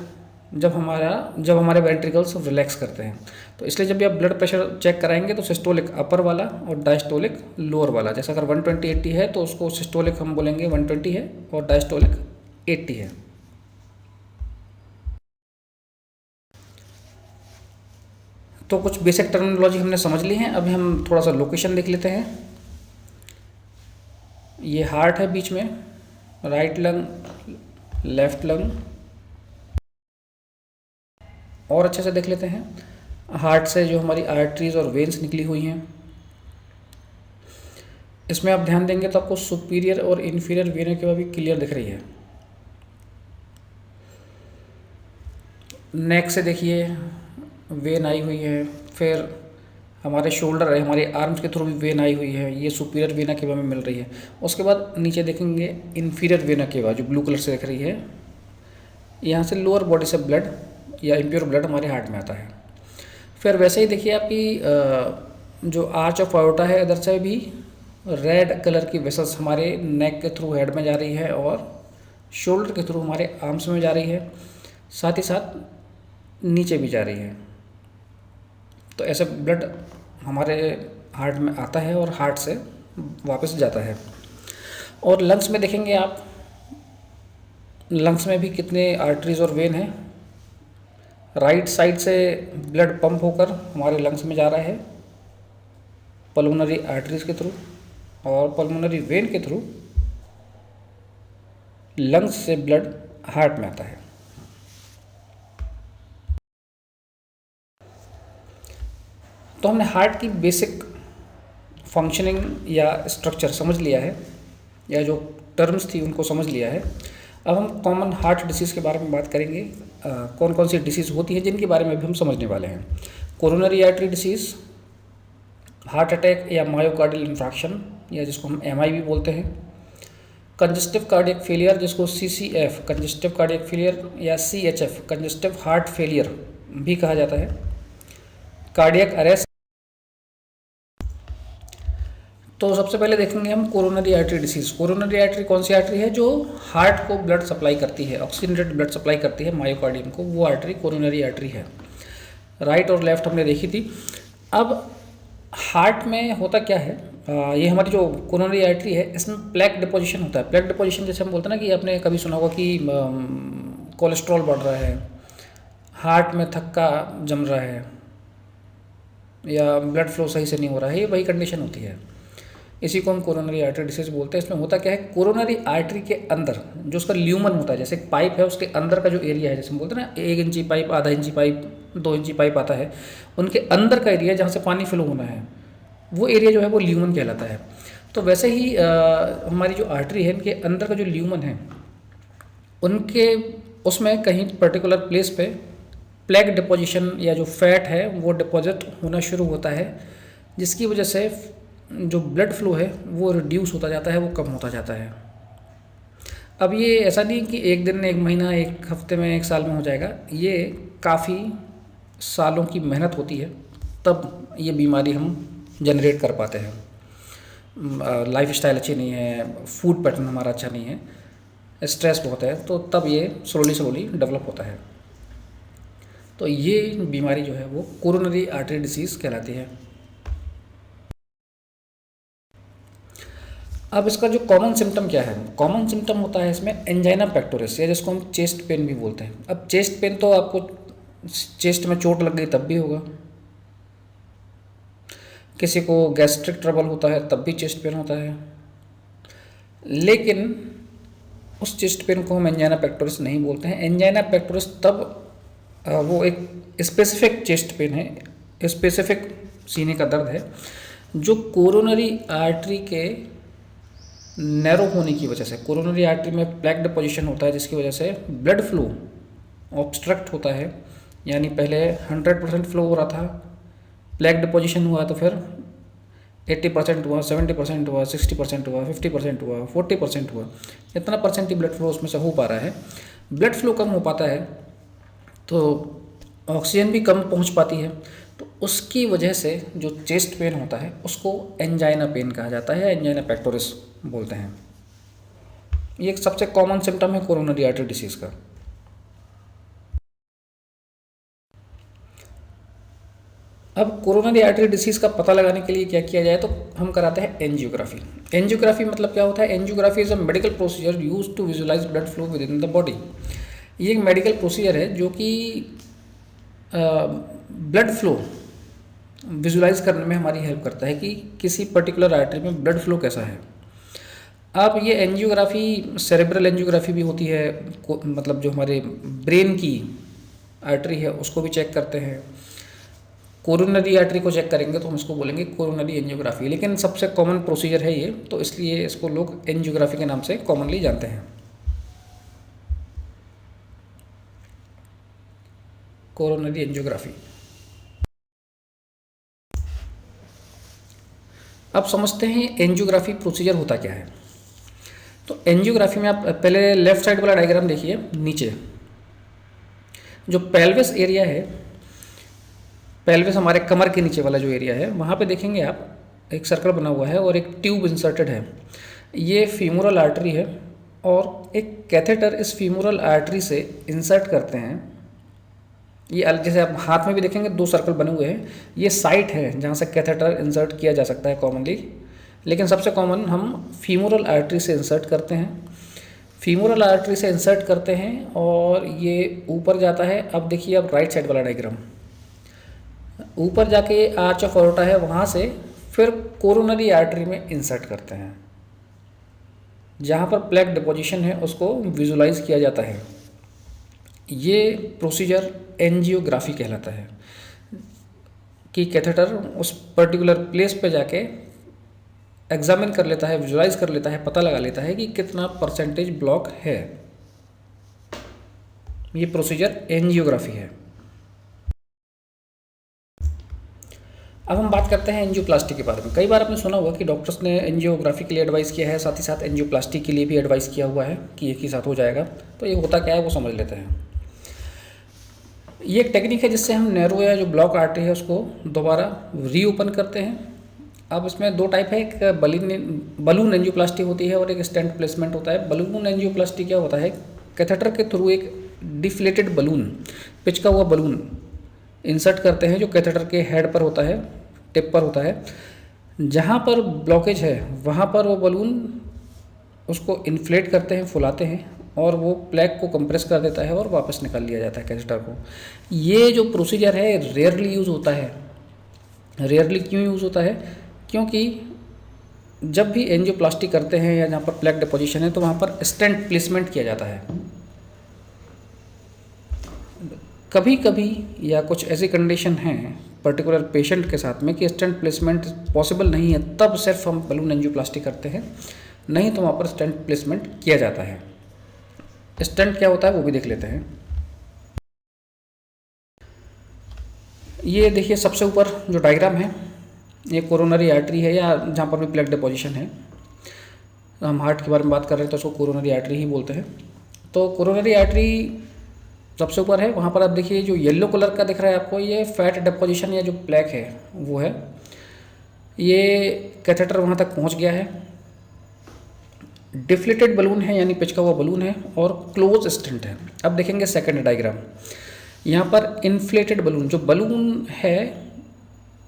जब हमारे वेंट्रिकल्स रिलैक्स करते हैं। तो इसलिए जब भी आप ब्लड प्रेशर चेक कराएंगे तो सिस्टोलिक अपर वाला और डायस्टोलिक लोअर वाला। जैसे अगर 120/80 है तो उसको सिस्टोलिक हम बोलेंगे 120 है और डायस्टोलिक 80 है। तो कुछ बेसिक टर्मिनोलॉजी हमने समझ ली है। अभी हम थोड़ा सा लोकेशन देख लेते हैं। ये हार्ट है बीच में, राइट लंग, लेफ्ट लंग, और अच्छे से देख लेते हैं। हार्ट से जो हमारी आर्टरीज और वेन्स निकली हुई हैं, इसमें आप ध्यान देंगे तो आपको सुपीरियर और इन्फीरियर वेन केवा भी क्लियर दिख रही है। नेक से देखिए वेन आई हुई है, फिर हमारे शोल्डर है, हमारे आर्म्स के थ्रू भी वेन आई हुई है, ये सुपीरियर वेना केवा में मिल रही है। उसके बाद नीचे देखेंगे इन्फीरियर वेना केवा जो ब्लू कलर से दिख रही है। यहाँ से लोअर बॉडी से ब्लड या इम्प्योर ब्लड हमारे हार्ट में आता है। फिर वैसे ही देखिए आपकी जो आर्च ऑफ आयोटा है, इधर से भी रेड कलर की वेसल्स हमारे नेक के थ्रू हेड में जा रही है और शोल्डर के थ्रू हमारे आर्म्स में जा रही है, साथ ही साथ नीचे भी जा रही है। तो ऐसे ब्लड हमारे हार्ट में आता है और हार्ट से वापस जाता है। और लंग्स में देखेंगे आप, लंग्स में भी कितने आर्टरीज और वेन हैं। राइट साइड से ब्लड पंप होकर हमारे लंग्स में जा रहा है पल्मोनरी आर्टरीज के थ्रू, और पल्मोनरी वेन के थ्रू लंग्स से ब्लड हार्ट में आता है। तो हमने हार्ट की बेसिक फंक्शनिंग या स्ट्रक्चर समझ लिया है, या जो टर्म्स थी उनको समझ लिया है। अब हम कॉमन हार्ट डिसीज़ के बारे में बात करेंगे। कौन कौन सी डिसीज़ होती हैं जिनके बारे में भी हम समझने वाले हैं। Coronary artery disease, heart attack या मायोकार्डियल इंफ्रैक्शन, या जिसको हम एमआई भी बोलते हैं। कंजेस्टिव कार्डियक फेलियर, जिसको सीसीएफ कंजेस्टिव कार्डियक फेलियर या सीएचएफ कंजेस्टिव हार्ट फेलियर भी कहा जाता है। Cardiac arrest. तो सबसे पहले देखेंगे हम coronary artery disease. Coronary artery कौन सी आर्टरी है जो हार्ट को ब्लड सप्लाई करती है, ऑक्सीजनेटेड ब्लड सप्लाई करती है मायोकार्डियम को, वो आर्टरी कोरोनरी आर्टरी है। राइट और लेफ्ट हमने देखी थी। अब हार्ट में होता क्या है, ये हमारी जो कोरोनरी आर्टरी है इसमें प्लेक डिपोजिशन होता है। प्लेक डिपोजिशन जैसे हम बोलते हैं ना कि आपने कभी सुना होगा कि कोलेस्ट्रॉल बढ़ रहा है, हार्ट में थक्का जम रहा है या ब्लड फ्लो सही से नहीं हो रहा है, ये वही कंडीशन होती है। इसी को हम कोरोनरी आर्टरी डिसीज बोलते हैं। इसमें होता क्या है, कोरोनरी आर्टरी के अंदर जो उसका ल्यूमन होता है, जैसे एक पाइप है उसके अंदर का जो एरिया है, जैसे हम बोलते हैं ना 1 इंची पाइप, आधा इंची पाइप, 2 इंची पाइप आता है, उनके अंदर का एरिया जहाँ से पानी फ्लो होना है वो एरिया जो है वो ल्यूमन कहलाता है। तो वैसे ही हमारी जो आर्टरी है इनके अंदर का जो ल्यूमन है उनके उसमें कहीं पर्टिकुलर प्लेस पे प्लेक डिपोजिशन या जो फैट है वो डिपॉजिट होना शुरू होता है, जिसकी वजह से जो ब्लड फ्लो है वो रिड्यूस होता जाता है, वो कम होता जाता है। अब ये ऐसा नहीं कि एक दिन, एक महीना, एक हफ्ते में, एक साल में हो जाएगा, ये काफ़ी सालों की मेहनत होती है तब ये बीमारी हम जनरेट कर पाते हैं। लाइफ स्टाइल अच्छी नहीं है, फूड पैटर्न हमारा अच्छा नहीं है, स्ट्रेस बहुत है, तो तब ये स्लोली डेवलप होता है। तो ये बीमारी जो है वो कोरोनरी आर्टरी डिसीज़ कहलाती है। अब इसका जो कॉमन सिम्टम क्या है, कॉमन सिम्टम होता है इसमें एंजाइना पेक्टोरिस, या जिसको हम चेस्ट पेन भी बोलते हैं। अब चेस्ट पेन तो आपको चेस्ट में चोट लग गई तब भी होगा, किसी को गैस्ट्रिक ट्रबल होता है तब भी चेस्ट पेन होता है, लेकिन उस चेस्ट पेन को हम एंजाइना पेक्टोरिस नहीं बोलते हैं। एंजाइना पेक्टोरिस तब वो एक स्पेसिफिक चेस्ट पेन है, स्पेसिफिक सीने का दर्द है जो कोरोनरी आर्टरी के नैरो होने की वजह से, कोरोनरी आर्टरी में प्लैक डिपोजिशन होता है जिसकी वजह से ब्लड फ्लो ऑब्स्ट्रक्ट होता है। यानी पहले 100% फ्लो हो रहा था, प्लैक डिपोजिशन हुआ तो फिर 80% हुआ, 70% हुआ, 60% हुआ, 50% हुआ, 40% हुआ, इतना परसेंट ही ब्लड फ्लो उसमें से हो पा रहा है। ब्लड फ्लो कम हो पाता है तो ऑक्सीजन भी कम पहुंच पाती है, तो उसकी वजह से जो चेस्ट पेन होता है उसको एंजाइना पेन कहा जाता है, एंजाइना पेक्टोरिस बोलते हैं। ये एक सबसे कॉमन सिम्टम है कोरोनरी आर्टरी डिसीज़ का। अब कोरोनरी आर्टरी डिसीज़ का पता लगाने के लिए क्या किया जाए, तो हम कराते हैं एंजियोग्राफी। एंजियोग्राफी मतलब क्या होता है, angiography is a medical procedure use to visualize blood flow within the body. ये एक मेडिकल प्रोसीजर है जो कि ब्लड फ्लो विजुलाइज करने में हमारी हेल्प करता है कि किसी पर्टिकुलर आर्टरी में ब्लड फ्लो कैसा है। अब ये एंजियोग्राफी सेरेब्रल एंजियोग्राफी भी होती है, मतलब जो हमारे ब्रेन की आर्टरी है उसको भी चेक करते हैं। कोरोनरी आर्टरी को चेक करेंगे तो हम इसको बोलेंगे कोरोनरी एंजियोग्राफी, लेकिन सबसे कॉमन प्रोसीजर है ये, तो इसलिए इसको लोग एंजियोग्राफी के नाम से कॉमनली जानते हैं, कोरोनरी एंजियोग्राफी। अब समझते हैं एंजियोग्राफी प्रोसीजर होता क्या है। तो एंजियोग्राफी में आप पहले लेफ्ट साइड वाला डायग्राम देखिए, नीचे जो पेल्विस एरिया है, पेल्विस हमारे कमर के नीचे वाला जो एरिया है, वहाँ पे देखेंगे आप एक सर्कल बना हुआ है और एक ट्यूब इंसर्टेड है। ये फीमोरल आर्टरी है और एक कैथेटर इस फीमोरल आर्टरी से इंसर्ट करते हैं। ये जैसे आप हाथ में भी देखेंगे 2 सर्कल बने हुए हैं, ये साइट है जहाँ से कैथेटर इंसर्ट किया जा सकता है कॉमनली, लेकिन सबसे कॉमन हम फीमोरल आर्टरी से इंसर्ट करते हैं। फीमोरल आर्टरी से इंसर्ट करते हैं और ये ऊपर जाता है। अब देखिए आप राइट साइड वाला डायग्राम, ऊपर जाके आर्च ऑफ अयोर्टा है, वहाँ से फिर कोरोनरी आर्टरी में इंसर्ट करते हैं। जहाँ पर प्लैक डिपोजिशन है उसको विजुलाइज किया जाता है। ये प्रोसीजर एंजियोग्राफी कहलाता है कि कैथेटर उस पर्टिकुलर प्लेस पे जाके एग्जामिन कर लेता है, विजुलाइज कर लेता है, पता लगा लेता है कि कितना परसेंटेज ब्लॉक है। ये प्रोसीजर एंजियोग्राफी है। अब हम बात करते हैं एंजियोप्लास्टी के बारे में। कई बार आपने सुना होगा कि डॉक्टर्स ने एंजियोग्राफी के लिए एडवाइस किया है, साथ ही साथ एंजियोप्लास्टी के लिए भी एडवाइस किया हुआ है कि एक ही साथ हो जाएगा। तो ये होता क्या है वो समझ लेते हैं। ये एक टेक्निक है जिससे हम नैरो या जो ब्लॉक आर्टरी है उसको दोबारा रीओपन करते हैं। अब इसमें 2 टाइप है, एक बलून एंजियोप्लास्टी होती है और एक स्टेंट प्लेसमेंट होता है। बलून एंजियोप्लास्टी क्या होता है, कैथेटर के थ्रू एक डिफ्लेटेड बलून, पिचका हुआ बलून इंसर्ट करते हैं जो कैथेटर के हेड पर होता है, टिप पर होता है। जहाँ पर ब्लॉकेज है वहाँ पर वो बलून उसको इन्फ्लेट करते हैं, फुलाते हैं और वो प्लैक को कंप्रेस कर देता है और वापस निकाल लिया जाता है कैथेटर को। ये जो प्रोसीजर है रेयरली यूज़ होता है। रेयरली क्यों यूज़ होता है, क्योंकि जब भी एंजियोप्लास्टी करते हैं या जहाँ पर प्लैक डिपोजिशन है तो वहाँ पर स्टेंट प्लेसमेंट किया जाता है। कभी कभी या कुछ ऐसी कंडीशन हैं पर्टिकुलर पेशेंट के साथ में कि स्टेंट प्लेसमेंट पॉसिबल नहीं है, तब सिर्फ हम बलून एंजियोप्लास्टी करते हैं, नहीं तो वहाँ पर स्टेंट प्लेसमेंट किया जाता है। स्टेंट क्या होता है वो भी देख लेते हैं। ये देखिए सबसे ऊपर जो डायग्राम है ये कोरोनरी आर्टरी है या जहाँ पर भी प्लैक डिपोजिशन है। हम हार्ट के बारे में बात कर रहे हैं तो उसको कोरोनरी आर्टरी ही बोलते हैं। तो कोरोनरी आर्टरी सबसे ऊपर है, वहाँ पर आप देखिए जो येलो कलर का दिख रहा है आपको, ये फैट डिपोजिशन या जो प्लैक है वो है। ये कैथेटर वहाँ तक पहुँच गया है, डिफ्लेटेड बलून है यानी पिचका हुआ बलून है और क्लोज स्टेंट है। अब देखेंगे सेकंड डायग्राम। यहाँ पर इन्फ्लेटेड बलून, जो बलून है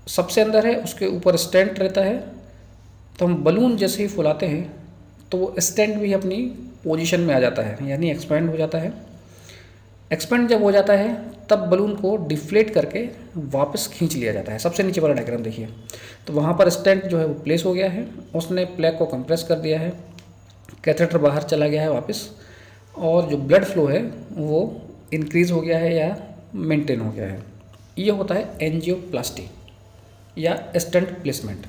सबसे अंदर है, उसके ऊपर स्टेंट रहता है, तो हम बलून जैसे ही फुलाते हैं तो वो स्टेंट भी अपनी पोजीशन में आ जाता है यानी एक्सपेंड हो जाता है। एक्सपेंड जब हो जाता है तब बलून को डिफ्लेट करके वापस खींच लिया जाता है। सबसे नीचे वाला डायग्राम देखिए, तो वहाँ पर स्टेंट जो है वो प्लेस हो गया है, उसने प्लेग को कंप्रेस कर दिया है, कैथेटर बाहर चला गया है वापस, और जो ब्लड फ्लो है वो इंक्रीज़ हो गया है या मेंटेन हो गया है। ये होता है एंजियोप्लास्टी या स्टेंट प्लेसमेंट।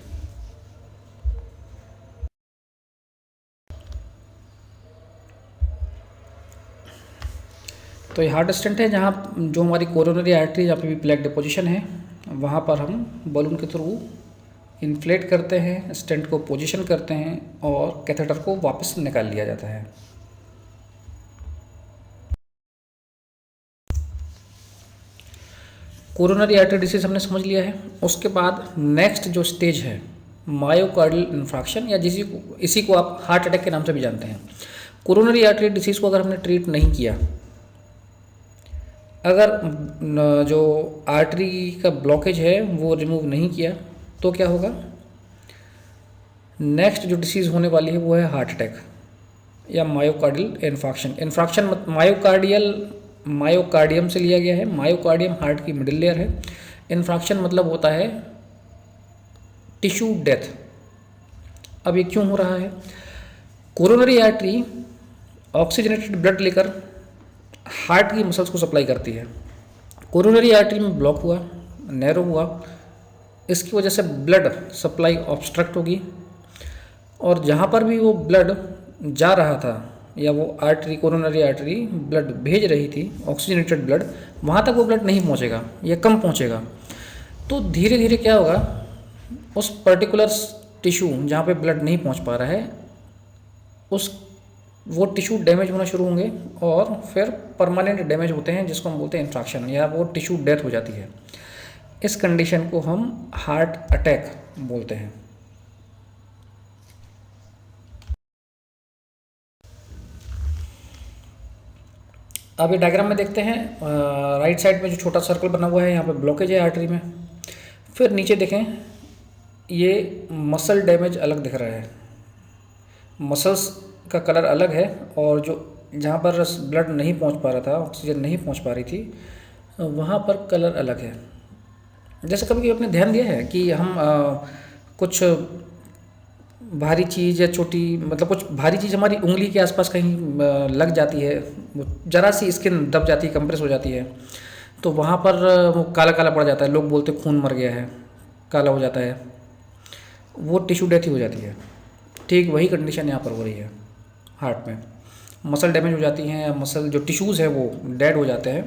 तो ये हार्ट स्टेंट है, जहाँ जो हमारी कोरोनरी आर्टरी जहाँ पे भी प्लेग डिपोजिशन है वहाँ पर हम बलून के थ्रू इन्फ्लेट करते हैं, स्टेंट को पोजीशन करते हैं और कैथेटर को वापस निकाल लिया जाता है। कोरोनरी आर्टरी डिसीज हमने समझ लिया है। उसके बाद नेक्स्ट जो स्टेज है मायोकार्डियल इन्फ्रैक्शन, या इसी को आप हार्ट अटैक के नाम से भी जानते हैं। कोरोनरी आर्टरी डिसीज को अगर हमने ट्रीट नहीं किया, अगर जो आर्टरी का ब्लॉकेज है वो रिमूव नहीं किया, तो क्या होगा, नेक्स्ट जो डिसीज़ होने वाली है वो है हार्ट अटैक या मायोकार्डियल इन्फाक्शन। इन्फ्रैक्शन मायोकार्डियम से लिया गया है। मायोकार्डियम हार्ट की मिडिल लेयर है। इन्फ्रैक्शन मतलब होता है टिश्यू डेथ। अब ये क्यों हो रहा है? कोरोनरी आर्टरी ऑक्सीजनेटेड ब्लड लेकर हार्ट की मसल्स को सप्लाई करती है। कोरोनरी आर्टरी में ब्लॉक हुआ, नैरो हुआ, इसकी वजह से ब्लड सप्लाई ऑब्स्ट्रक्ट होगी, और जहाँ पर भी वो ब्लड जा रहा था या वो आर्टरी, कोरोनरी आर्टरी ब्लड भेज रही थी, ऑक्सीजनेटेड ब्लड, वहाँ तक वो ब्लड नहीं पहुँचेगा या कम पहुँचेगा। तो धीरे धीरे क्या होगा, उस पर्टिकुलर टिश्यू जहाँ पे ब्लड नहीं पहुँच पा रहा है, वो टिश्यू डैमेज होना शुरू होंगे और फिर परमानेंट डैमेज होते हैं, जिसको हम बोलते हैं इन्फ्रैक्शन, या वो टिश्यू डेथ हो जाती है। इस कंडीशन को हम हार्ट अटैक बोलते हैं। अब ये डायग्राम में देखते हैं, राइट साइड में जो छोटा सर्कल बना हुआ है, यहाँ पे ब्लॉकेज है आर्टरी में। फिर नीचे देखें, ये मसल डैमेज अलग दिख रहा है, मसल्स का कलर अलग है, और जो जहाँ पर ब्लड नहीं पहुँच पा रहा था, ऑक्सीजन नहीं पहुँच पा रही थी, वहाँ पर कलर अलग है। जैसे कभी कभी आपने ध्यान दिया है कि हम कुछ भारी चीज़ या छोटी, मतलब कुछ भारी चीज़ हमारी उंगली के आसपास कहीं लग जाती है, ज़रा सी स्किन दब जाती है, कंप्रेस हो जाती है, तो वहाँ पर वो काला काला पड़ जाता है, लोग बोलते हैं खून मर गया है, काला हो जाता है, वो टिश्यू डेथ ही हो जाती है। ठीक वही कंडीशन यहाँ पर हो रही है हार्ट में। मसल डैमेज हो जाती हैं, मसल जो टिश्यूज़ है वो डेड हो जाते हैं,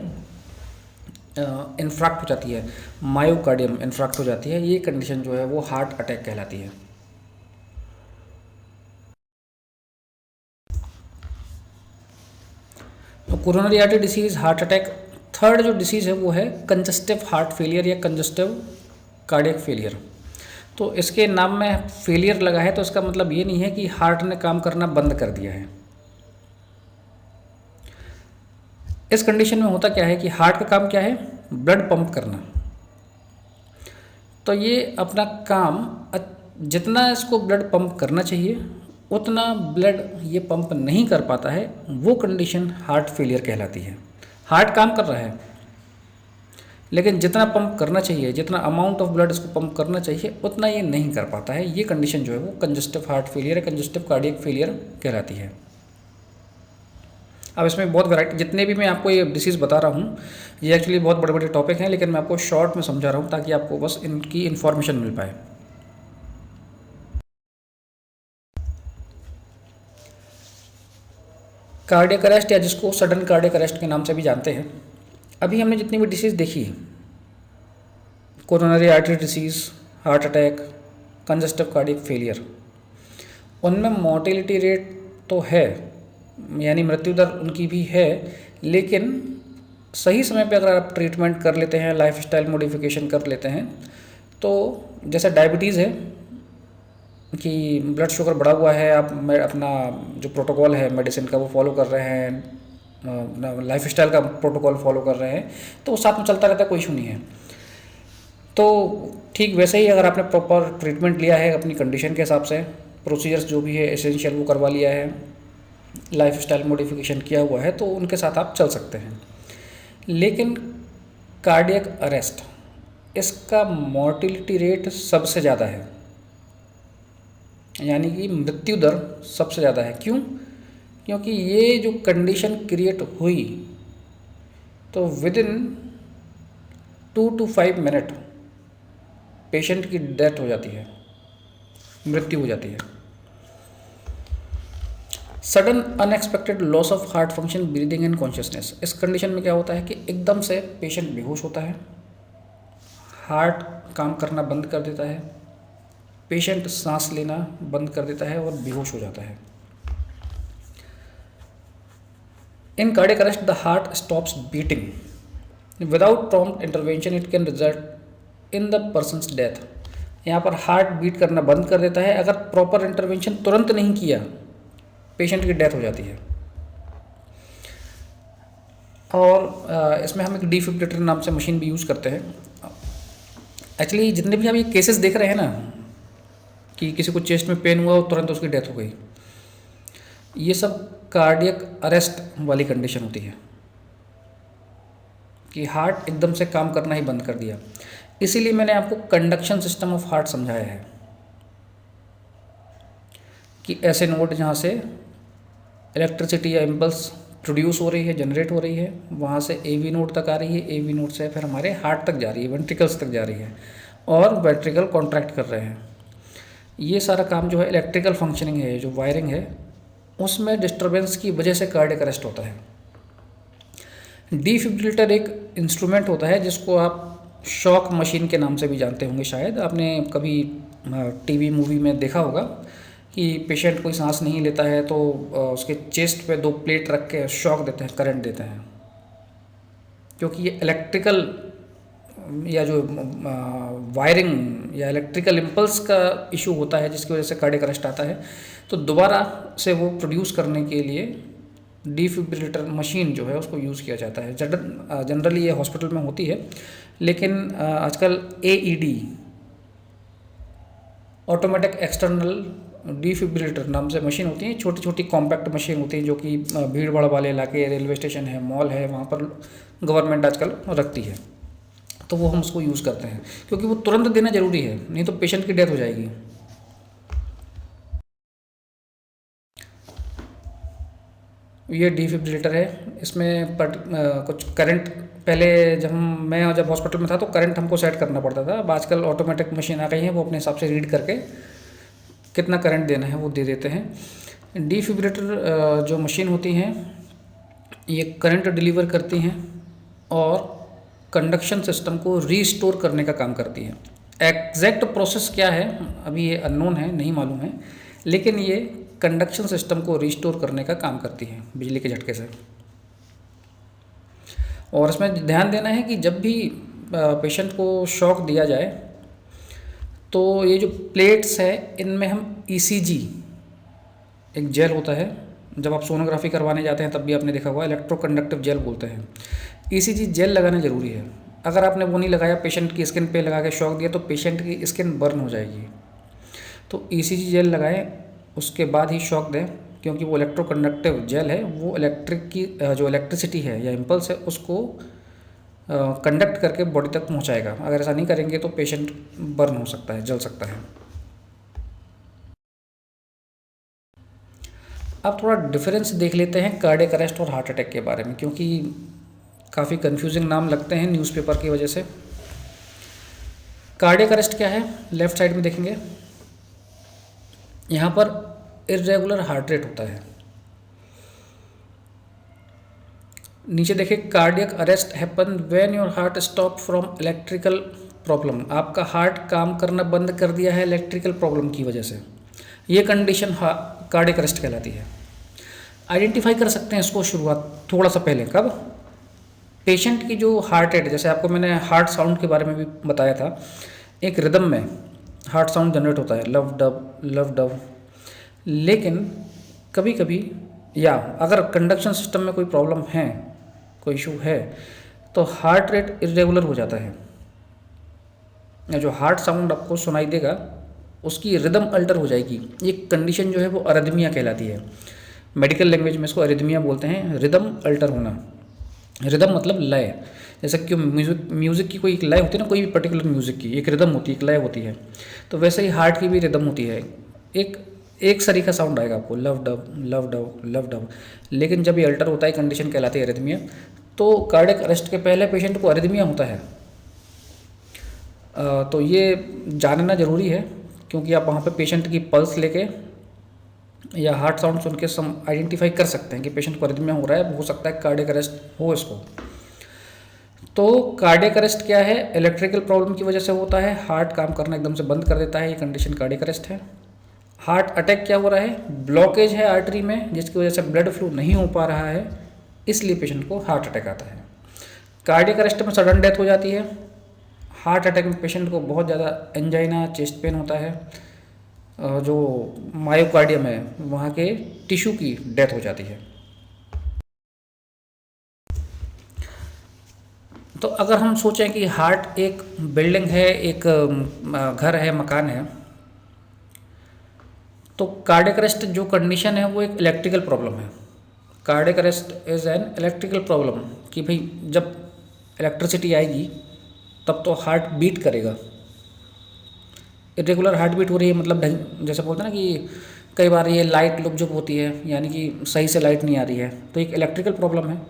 इन्फ्रैक्ट हो जाती है, मायोकार्डियम इन्फ्रैक्ट हो जाती है। ये कंडीशन जो है वो हार्ट अटैक कहलाती है। तो coronary artery disease, heart attack. Third जो डिसीज़ है वो है कंजस्टिव हार्ट फेलियर या कंजस्टिव कार्डियक फेलियर। तो इसके नाम में फेलियर लगा है, तो इसका मतलब ये नहीं है कि हार्ट ने काम करना बंद कर दिया है। इस कंडीशन में होता क्या है कि हार्ट का काम क्या है, ब्लड पंप करना। तो ये अपना काम जितना इसको ब्लड पंप करना चाहिए उतना ब्लड ये पंप नहीं कर पाता है, वो कंडीशन हार्ट फेलियर कहलाती है। हार्ट काम कर रहा है लेकिन जितना पंप करना चाहिए, जितना अमाउंट ऑफ ब्लड इसको पंप करना चाहिए, उतना ये नहीं कर पाता है। ये कंडीशन जो है वो कंजस्टिव हार्ट फेलियर या कंजस्टिव कार्डियक फेलियर कहलाती है। अब इसमें बहुत वैरायटी, जितने भी मैं आपको ये डिसीज़ बता रहा हूँ, ये एक्चुअली बहुत बड़े बड़े टॉपिक हैं, लेकिन मैं आपको शॉर्ट में समझा रहा हूँ ताकि आपको बस इनकी इन्फॉर्मेशन मिल पाए। कार्डियक अरेस्ट, या जिसको सडन कार्डियक अरेस्ट के नाम से भी जानते हैं। अभी हमने जितनी भी डिसीज़ देखी, coronary artery disease, heart attack, congestive cardiac failure, उनमें मोर्टेलिटी रेट तो है, यानी मृत्यु दर उनकी भी है, लेकिन सही समय पे अगर आप ट्रीटमेंट कर लेते हैं, लाइफस्टाइल मॉडिफिकेशन कर लेते हैं, तो जैसे डायबिटीज़ है, कि ब्लड शुगर बढ़ा हुआ है, आप अपना जो प्रोटोकॉल है मेडिसिन का वो फॉलो कर रहे हैं, लाइफ स्टाइल का प्रोटोकॉल फॉलो कर रहे हैं, तो वो साथ में चलता रहता है, कोई इशू नहीं है। तो ठीक वैसे ही अगर आपने प्रॉपर ट्रीटमेंट लिया है अपनी कंडीशन के हिसाब से, प्रोसीजर्स जो भी है एसेंशियल वो करवा लिया है, लाइफ स्टाइल मॉडिफिकेशन किया हुआ है, तो उनके साथ आप चल सकते हैं। लेकिन कार्डियक अरेस्ट, इसका मोर्टिलिटी रेट सबसे ज़्यादा है, यानी कि मृत्यु दर सबसे ज़्यादा है। क्यों? क्योंकि ये जो कंडीशन क्रिएट हुई तो with in 2 to 5 minute patient की डेथ हो जाती है, मृत्यु हो जाती है। Sudden unexpected loss of heart function, breathing and consciousness. इस कंडीशन में क्या होता है कि एकदम से पेशेंट बेहोश होता है, हार्ट काम करना बंद कर देता है, पेशेंट सांस लेना बंद कर देता है और बेहोश हो जाता है। इन cardiac arrest the heart stops beating without prompt intervention, it can result in the persons death. यहाँ पर हार्ट बीट करना बंद कर देता है, अगर प्रॉपर इंटरवेंशन तुरंत नहीं किया पेशेंट की डेथ हो जाती है। और इसमें हम एक डिफिब्रिलेटर नाम से मशीन भी यूज़ करते हैं। एक्चुअली जितने भी हम ये केसेस देख रहे हैं ना कि किसी को चेस्ट में पेन हुआ और तुरंत उसकी डेथ हो गई, ये सब कार्डियक अरेस्ट वाली कंडीशन होती है कि हार्ट एकदम से काम करना ही बंद कर दिया। इसीलिए मैंने आपको कंडक्शन सिस्टम ऑफ हार्ट समझाया है कि ऐसे नोड जहाँ से इलेक्ट्रिसिटी या इम्पल्स प्रोड्यूस हो रही है, जनरेट हो रही है, वहाँ से एवी नोड तक आ रही है, एवी नोड से फिर हमारे हार्ट तक जा रही है, वेंट्रिकल्स तक जा रही है और वेंट्रिकल कॉन्ट्रैक्ट कर रहे हैं। ये सारा काम जो है इलेक्ट्रिकल फंक्शनिंग है, जो वायरिंग है, उसमें डिस्टर्बेंस की वजह से कार्डियक अरेस्ट होता है। डिफिब्रिलेटर एक इंस्ट्रूमेंट होता है जिसको आप शॉक मशीन के नाम से भी जानते होंगे, शायद आपने कभी टीवी मूवी में देखा होगा कि पेशेंट कोई सांस नहीं लेता है तो उसके चेस्ट पे 2 प्लेट रख के शॉक देते हैं, करंट देते हैं, क्योंकि ये इलेक्ट्रिकल या जो वायरिंग या इलेक्ट्रिकल इम्पल्स का इशू होता है जिसकी वजह से कार्डियक अरेस्ट आता है। तो दोबारा से वो प्रोड्यूस करने के लिए डिफिब्रिलेटर मशीन जो है उसको यूज़ किया जाता है। जनरली ये हॉस्पिटल में होती है, लेकिन आजकल AED, ऑटोमेटिक एक्सटर्नल डिफिब्रिलेटर नाम से मशीन होती हैं, छोटी छोटी कॉम्पैक्ट मशीन होती हैं जो कि भीड़ भाड़ वाले इलाके, रेलवे स्टेशन है, मॉल है, वहाँ पर गवर्नमेंट आजकल रखती है, तो वो हम उसको यूज़ करते हैं क्योंकि वो तुरंत देना ज़रूरी है, नहीं तो पेशेंट की डेथ हो जाएगी। ये डिफिब्रिलेटर है, इसमें कुछ करंट, पहले जब हॉस्पिटल में था तो करंट हमको सेट करना पड़ता था। अब आजकल ऑटोमेटिक मशीन आ गई है, वो अपने हिसाब से रीड करके कितना करंट देना है वो दे देते हैं। डिफिब्रिलेटर जो मशीन होती हैं ये करंट डिलीवर करती हैं और कंडक्शन सिस्टम को रीस्टोर करने का काम करती है। एग्जैक्ट प्रोसेस क्या है अभी ये अननोन है, नहीं मालूम है, लेकिन ये कंडक्शन सिस्टम को रीस्टोर करने का काम करती है बिजली के झटके से। और इसमें ध्यान देना है कि जब भी पेशेंट को शॉक दिया जाए तो ये जो प्लेट्स है इनमें हम ECG, एक जेल होता है, जब आप सोनोग्राफी करवाने जाते हैं तब भी आपने देखा होगा, इलेक्ट्रोकंडक्टिव जेल बोलते हैं। ECG जेल लगाना ज़रूरी है। अगर आपने वो नहीं लगाया, पेशेंट की स्किन पे लगा के शॉक दिया तो पेशेंट की स्किन बर्न हो जाएगी। तो ECG जेल लगाएं, उसके बाद ही शॉक दें, क्योंकि वो इलेक्ट्रोकंडक्टिव जेल है, वो जो इलेक्ट्रिसिटी है या इम्पल्स है उसको कंडक्ट करके बॉडी तक पहुंचाएगा। अगर ऐसा नहीं करेंगे तो पेशेंट बर्न हो सकता है, जल सकता है। अब थोड़ा डिफरेंस देख लेते हैं कार्डियक अरेस्ट और हार्ट अटैक के बारे में, क्योंकि काफ़ी कंफ्यूजिंग नाम लगते हैं न्यूज़पेपर की वजह से। कार्डियक अरेस्ट क्या है, लेफ्ट साइड में देखेंगे, यहाँ पर इर्रेगुलर हार्ट रेट होता है। नीचे देखिए, cardiac arrest happen when your heart stop from electrical problem. आपका हार्ट काम करना बंद कर दिया है इलेक्ट्रिकल प्रॉब्लम की वजह से, ये कंडीशन कार्डियक अरेस्ट कहलाती है। आइडेंटिफाई कर सकते हैं इसको शुरुआत थोड़ा सा पहले, कब? पेशेंट की जो हार्ट रेट, जैसे आपको मैंने हार्ट साउंड के बारे में भी बताया था, एक रिदम में हार्ट साउंड जनरेट होता है, लव डब लव डब। लेकिन कभी कभी या अगर कंडक्शन सिस्टम में कोई प्रॉब्लम है, कोई इशू है, तो हार्ट रेट इरेगुलर हो जाता है। जो हार्ट साउंड आपको सुनाई देगा उसकी रिदम अल्टर हो जाएगी। ये कंडीशन जो है वो अरिदमिया कहलाती है। मेडिकल लैंग्वेज में इसको अरिदमिया बोलते हैं, रिदम अल्टर होना। रिदम मतलब लय। जैसे कि म्यूज़िक की कोई एक लय होती है ना, कोई भी पर्टिकुलर म्यूज़िक की एक रिदम होती है, एक लय होती है, तो वैसे ही हार्ट की भी रिदम होती है। एक सरी का साउंड आएगा आपको, love dub love dub love dub. लेकिन जब ये अल्टर होता है, कंडीशन कहलाती है अरिदमिया, तो कार्डियक अरेस्ट के पहले पेशेंट को अरिदमिया होता है। तो ये जानना ज़रूरी है, क्योंकि आप वहाँ पे पेशेंट की पल्स लेके या हार्ट साउंड सुन के सम आइडेंटिफाई कर सकते हैं कि पेशेंट को अरिदमिया हो रहा है, हो सकता है कार्डियक अरेस्ट हो इसको। तो कार्डियक अरेस्ट क्या है? इलेक्ट्रिकल प्रॉब्लम की वजह से होता है, हार्ट काम करना एकदम से बंद कर देता है, ये कंडीशन कार्डियक अरेस्ट है। हार्ट अटैक क्या हो रहा है? ब्लॉकेज है आर्टरी में, जिसकी वजह से ब्लड फ्लो नहीं हो पा रहा है, इसलिए पेशेंट को हार्ट अटैक आता है। कार्डियक अरेस्ट में सडन डेथ हो जाती है। हार्ट अटैक में पेशेंट को बहुत ज़्यादा एंजाइना, चेस्ट पेन होता है, जो मायोकार्डियम है वहाँ के टिश्यू की डेथ हो जाती है। तो अगर हम सोचें कि हार्ट एक बिल्डिंग है, एक घर है, मकान है, तो कार्डियक अरेस्ट जो कंडीशन है वो एक इलेक्ट्रिकल प्रॉब्लम है। Cardiac arrest is an electrical problem, कि भाई जब इलेक्ट्रिसिटी आएगी तब तो हार्ट बीट करेगा। इरेगुलर हार्ट बीट हो रही है, मतलब जैसे बोलते हैं ना कि कई बार ये लाइट लुक जब होती है, यानी कि सही से लाइट नहीं आ रही है, तो एक इलेक्ट्रिकल प्रॉब्लम है।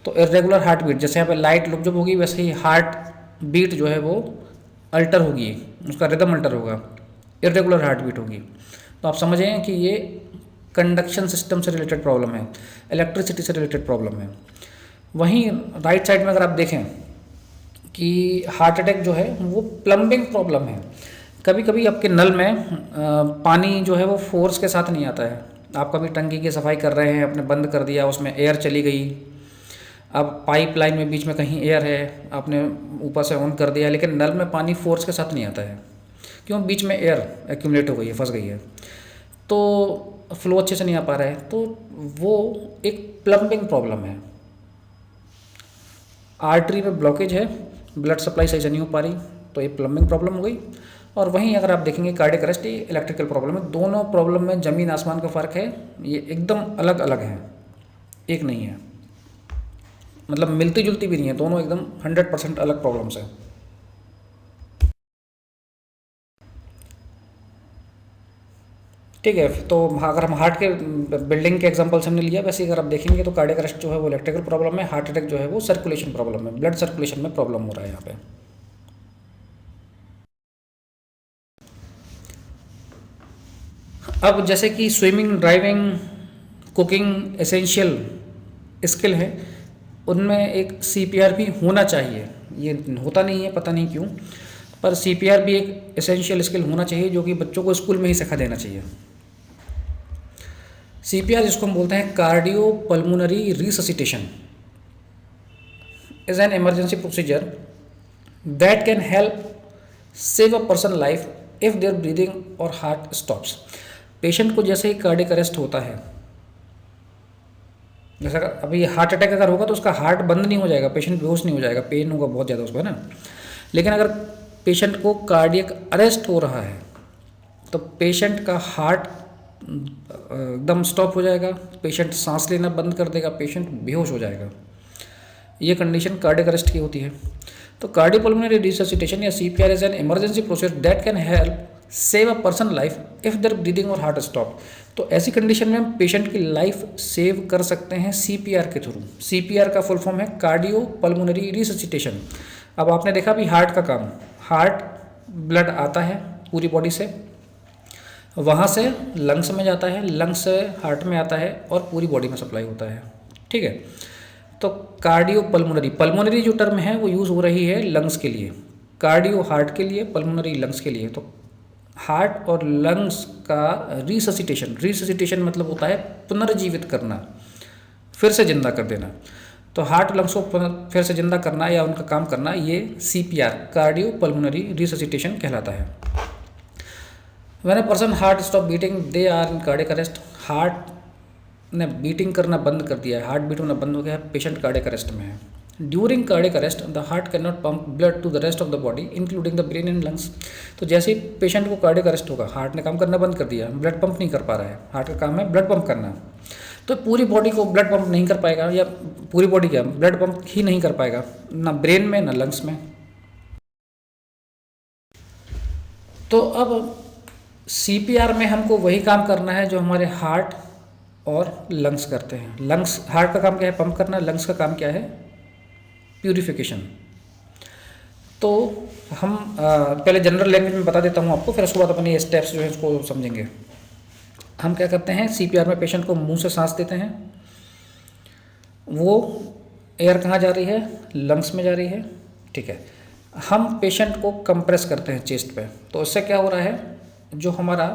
तो इरेगुलर हार्ट बीट, जैसे यहाँ पे लाइट लुक जब होगी, वैसे ही हार्ट बीट जो है वो अल्टर होगी, उसका रिदम अल्टर होगा, इरेगुलर हार्ट बीट होगी। तो आप समझें कि ये कंडक्शन सिस्टम से रिलेटेड प्रॉब्लम है, इलेक्ट्रिसिटी से रिलेटेड प्रॉब्लम है। वहीं राइट साइड में अगर आप देखें कि हार्ट अटैक जो है वो प्लम्बिंग प्रॉब्लम है। कभी कभी आपके नल में पानी जो है वो फोर्स के साथ नहीं आता है। आप कभी टंकी की सफाई कर रहे हैं, आपने बंद कर दिया, उसमें एयर चली गई, अब पाइप लाइन में बीच में कहीं एयर है, आपने ऊपर से ऑन कर दिया, लेकिन नल में पानी फोर्स के साथ नहीं आता है। क्यों? बीच में एयर एक्यूमुलेट हो गई है, फंस गई है, तो फ्लो अच्छे से नहीं आ पा रहा है, तो वो एक प्लम्बिंग प्रॉब्लम है। आर्टरी में ब्लॉकेज है, ब्लड सप्लाई सही से नहीं हो पा रही, तो ये प्लम्बिंग प्रॉब्लम हो गई। और वहीं अगर आप देखेंगे कार्डियक अरेस्ट, इलेक्ट्रिकल प्रॉब्लम है। दोनों प्रॉब्लम में ज़मीन आसमान का फ़र्क है, ये एकदम अलग अलग है, एक नहीं है, मतलब मिलती जुलती भी नहीं है, दोनों एकदम 100% अलग प्रॉब्लम्स है। ठीक है, तो अगर हम हार्ट के बिल्डिंग के एग्जांपल्स हमने लिया, वैसे अगर आप देखेंगे तो कार्डियक अरेस्ट जो है वो इलेक्ट्रिकल प्रॉब्लम है, हार्ट अटैक जो है वो सर्कुलेशन प्रॉब्लम है, ब्लड सर्कुलेशन में प्रॉब्लम हो रहा है यहाँ पे। अब जैसे कि swimming, driving, cooking essential skill है, उनमें एक सीपीआर भी होना चाहिए। ये होता नहीं है, पता नहीं क्यों, पर सीपीआर भी एक एसेंशियल स्किल होना चाहिए, जो कि बच्चों को स्कूल में ही सिखा देना चाहिए। सीपीआर जिसको हम बोलते हैं cardio pulmonary resuscitation, is an emergency procedure that can help save a person life if their breathing और हार्ट स्टॉप्स। पेशेंट को जैसे ही कार्डियक अरेस्ट होता है, जैसा अभी हार्ट अटैक अगर होगा तो उसका हार्ट बंद नहीं हो जाएगा, पेशेंट बेहोश नहीं हो जाएगा, पेन होगा बहुत ज़्यादा उसको, है ना। लेकिन अगर पेशेंट को कार्डियक अरेस्ट हो रहा है तो पेशेंट का हार्ट एकदम स्टॉप हो जाएगा, पेशेंट सांस लेना बंद कर देगा, पेशेंट बेहोश हो जाएगा। ये कंडीशन कार्डियक अरेस्ट की होती है। तो कार्डियोपल्मोनरी रिससिटेशन या CPR is an emergency procedure that can help save a person life if their breathing और हार्ट स्टॉप। तो ऐसी कंडीशन में हम पेशेंट की लाइफ सेव कर सकते हैं सीपीआर के थ्रू। सीपीआर का फुल फॉर्म है कार्डियो पल्मोनरी रिससिटेशन। अब आपने देखा भी हार्ट का काम, हार्ट ब्लड आता है पूरी बॉडी से, वहाँ से लंग्स में जाता है, लंग्स से हार्ट में आता है और पूरी बॉडी में सप्लाई होता है। ठीक है, तो कार्डियो पल्मोनरी, पल्मोनरी जो टर्म है वो यूज़ हो रही है लंग्स के लिए, कार्डियो हार्ट के लिए, पल्मोनरी लंग्स के लिए। तो हार्ट और लंग्स का रिससिटेशन, रिससिटेशन मतलब होता है पुनर्जीवित करना, फिर से जिंदा कर देना। तो हार्ट और लंग्स को फिर से जिंदा करना या उनका काम करना, ये सीपीआर कार्डियो पल्मोनरी रिससिटेशन कहलाता है। When a person heart stop beating they are in cardiac arrest. Heart ने बीटिंग करना बंद कर दिया है, हार्ट बीट होना बंद हो गया है, पेशेंट कार्डियक अरेस्ट में है। During cardiac arrest the heart can not pump blood to the rest of the body including the brain and lungs. तो जैसे ही पेशेंट को कार्डियक अरेस्ट होगा, हार्ट ने काम करना बंद कर दिया, ब्लड पंप नहीं कर पा रहा है, हार्ट का काम है ब्लड पंप करना, तो पूरी बॉडी को ब्लड पंप नहीं कर पाएगा, या पूरी बॉडी क्या ब्लड पंप ही नहीं कर पाएगा, ना ब्रेन में ना लंग्स में। तो अब सीपीआर में हमको वही काम करना है जो हमारे हार्ट और लंग्स करते हैं। लंग्स, हार्ट का काम क्या है पंप करना, लंग्स का काम क्या है प्यूरिफिकेशन। तो हम पहले जनरल लैंग्वेज में बता देता हूँ आपको, फिर उसके बाद अपने स्टेप्स जो है उसको समझेंगे। हम क्या करते हैं, सीपीआर में पेशेंट को मुंह से सांस देते हैं, वो एयर कहाँ जा रही है, लंग्स में जा रही है, ठीक है। हम पेशेंट को कंप्रेस करते हैं चेस्ट पे, तो उससे क्या हो रहा है, जो हमारा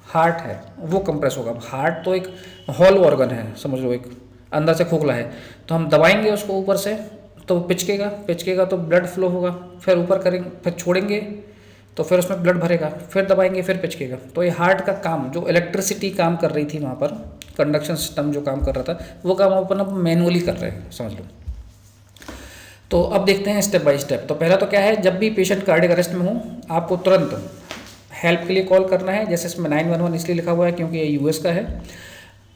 हार्ट है वो कंप्रेस होगा। हार्ट तो एक हॉल ऑर्गन है, समझ लो, एक अंदर से खोखला है, तो हम दबाएंगे उसको ऊपर से तो पिचकेगा, पिचकेगा तो ब्लड फ्लो होगा, फिर ऊपर करेंगे, फिर छोड़ेंगे तो फिर उसमें ब्लड भरेगा, फिर दबाएंगे फिर पिचकेगा। तो ये हार्ट का काम, जो इलेक्ट्रिसिटी काम कर रही थी वहाँ पर, कंडक्शन सिस्टम जो काम कर रहा था, वो काम अपन अब मैनुअली कर रहे हैं, समझ लो। तो अब देखते हैं स्टेप बाय स्टेप। तो पहला तो क्या है, जब भी पेशेंट कार्डियक अरेस्ट में हो, आपको तुरंत हेल्प के लिए कॉल करना है। जैसे इसमें 911 इसलिए लिखा हुआ है क्योंकि ये यूएस का है।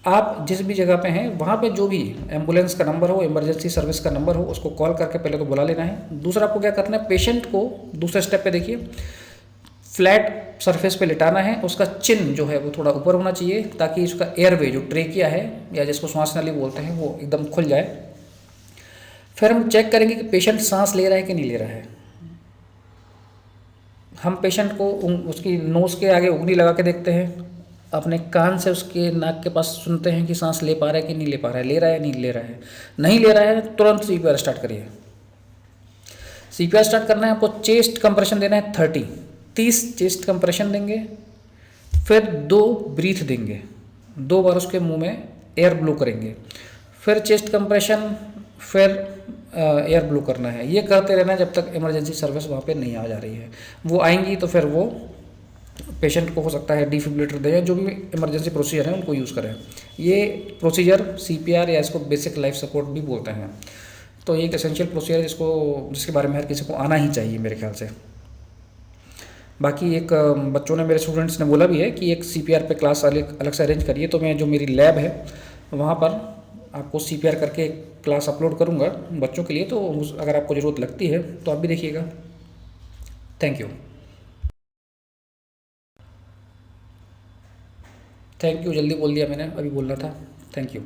आप जिस भी जगह पे हैं वहाँ पे जो भी एम्बुलेंस का नंबर हो, इमरजेंसी सर्विस का नंबर हो, उसको कॉल करके पहले तो बुला लेना है। दूसरा आपको क्या करना है, पेशेंट को दूसरे स्टेप पे देखिए, फ्लैट सरफेस पे लिटाना है, उसका चिन जो है वो थोड़ा ऊपर होना चाहिए ताकि उसका एयरवे जो ट्रेकिया है या जिसको श्वास नली बोलते हैं वो एकदम खुल जाए। फिर हम चेक करेंगे कि पेशेंट सांस ले रहा है कि नहीं ले रहा है। हम पेशेंट को उसकी नोज़ के आगे उंगली लगा के देखते हैं, अपने कान से उसके नाक के पास सुनते हैं कि सांस ले पा रहा है कि नहीं ले पा रहा है, ले रहा है नहीं ले रहा है। नहीं ले रहा है तुरंत सीपीआर स्टार्ट करिए। सीपीआर स्टार्ट करना है आपको, चेस्ट कंप्रेशन देना है 30 चेस्ट कंप्रेशन देंगे, फिर 2 ब्रीथ देंगे, 2 बार उसके मुंह में एयर ब्लो करेंगे, फिर चेस्ट कंप्रेशन, फिर एयर ब्लो करना है। ये करते रहना जब तक इमरजेंसी सर्विस वहाँ पे नहीं आ जा रही है। वो आएंगी तो फिर वो पेशेंट को हो सकता है डिफिब्रिलेटर दें, जो भी इमरजेंसी प्रोसीजर है उनको यूज़ करें। ये प्रोसीजर सीपीआर या इसको बेसिक लाइफ सपोर्ट भी बोलते हैं। तो ये एक एसेंशियल प्रोसीजर जिसके बारे में हर किसी को आना ही चाहिए मेरे ख्याल से। बाकी एक बच्चों ने, मेरे स्टूडेंट्स ने बोला भी है कि एक सीपीआर पे क्लास अलग से अरेंज करिए, तो मैं जो मेरी लैब है वहाँ पर आपको सीपीआर करके क्लास अपलोड करूँगा बच्चों के लिए। तो अगर आपको ज़रूरत लगती है तो आप भी देखिएगा। Thank you. जल्दी बोल दिया मैंने, अभी बोलना था। Thank you.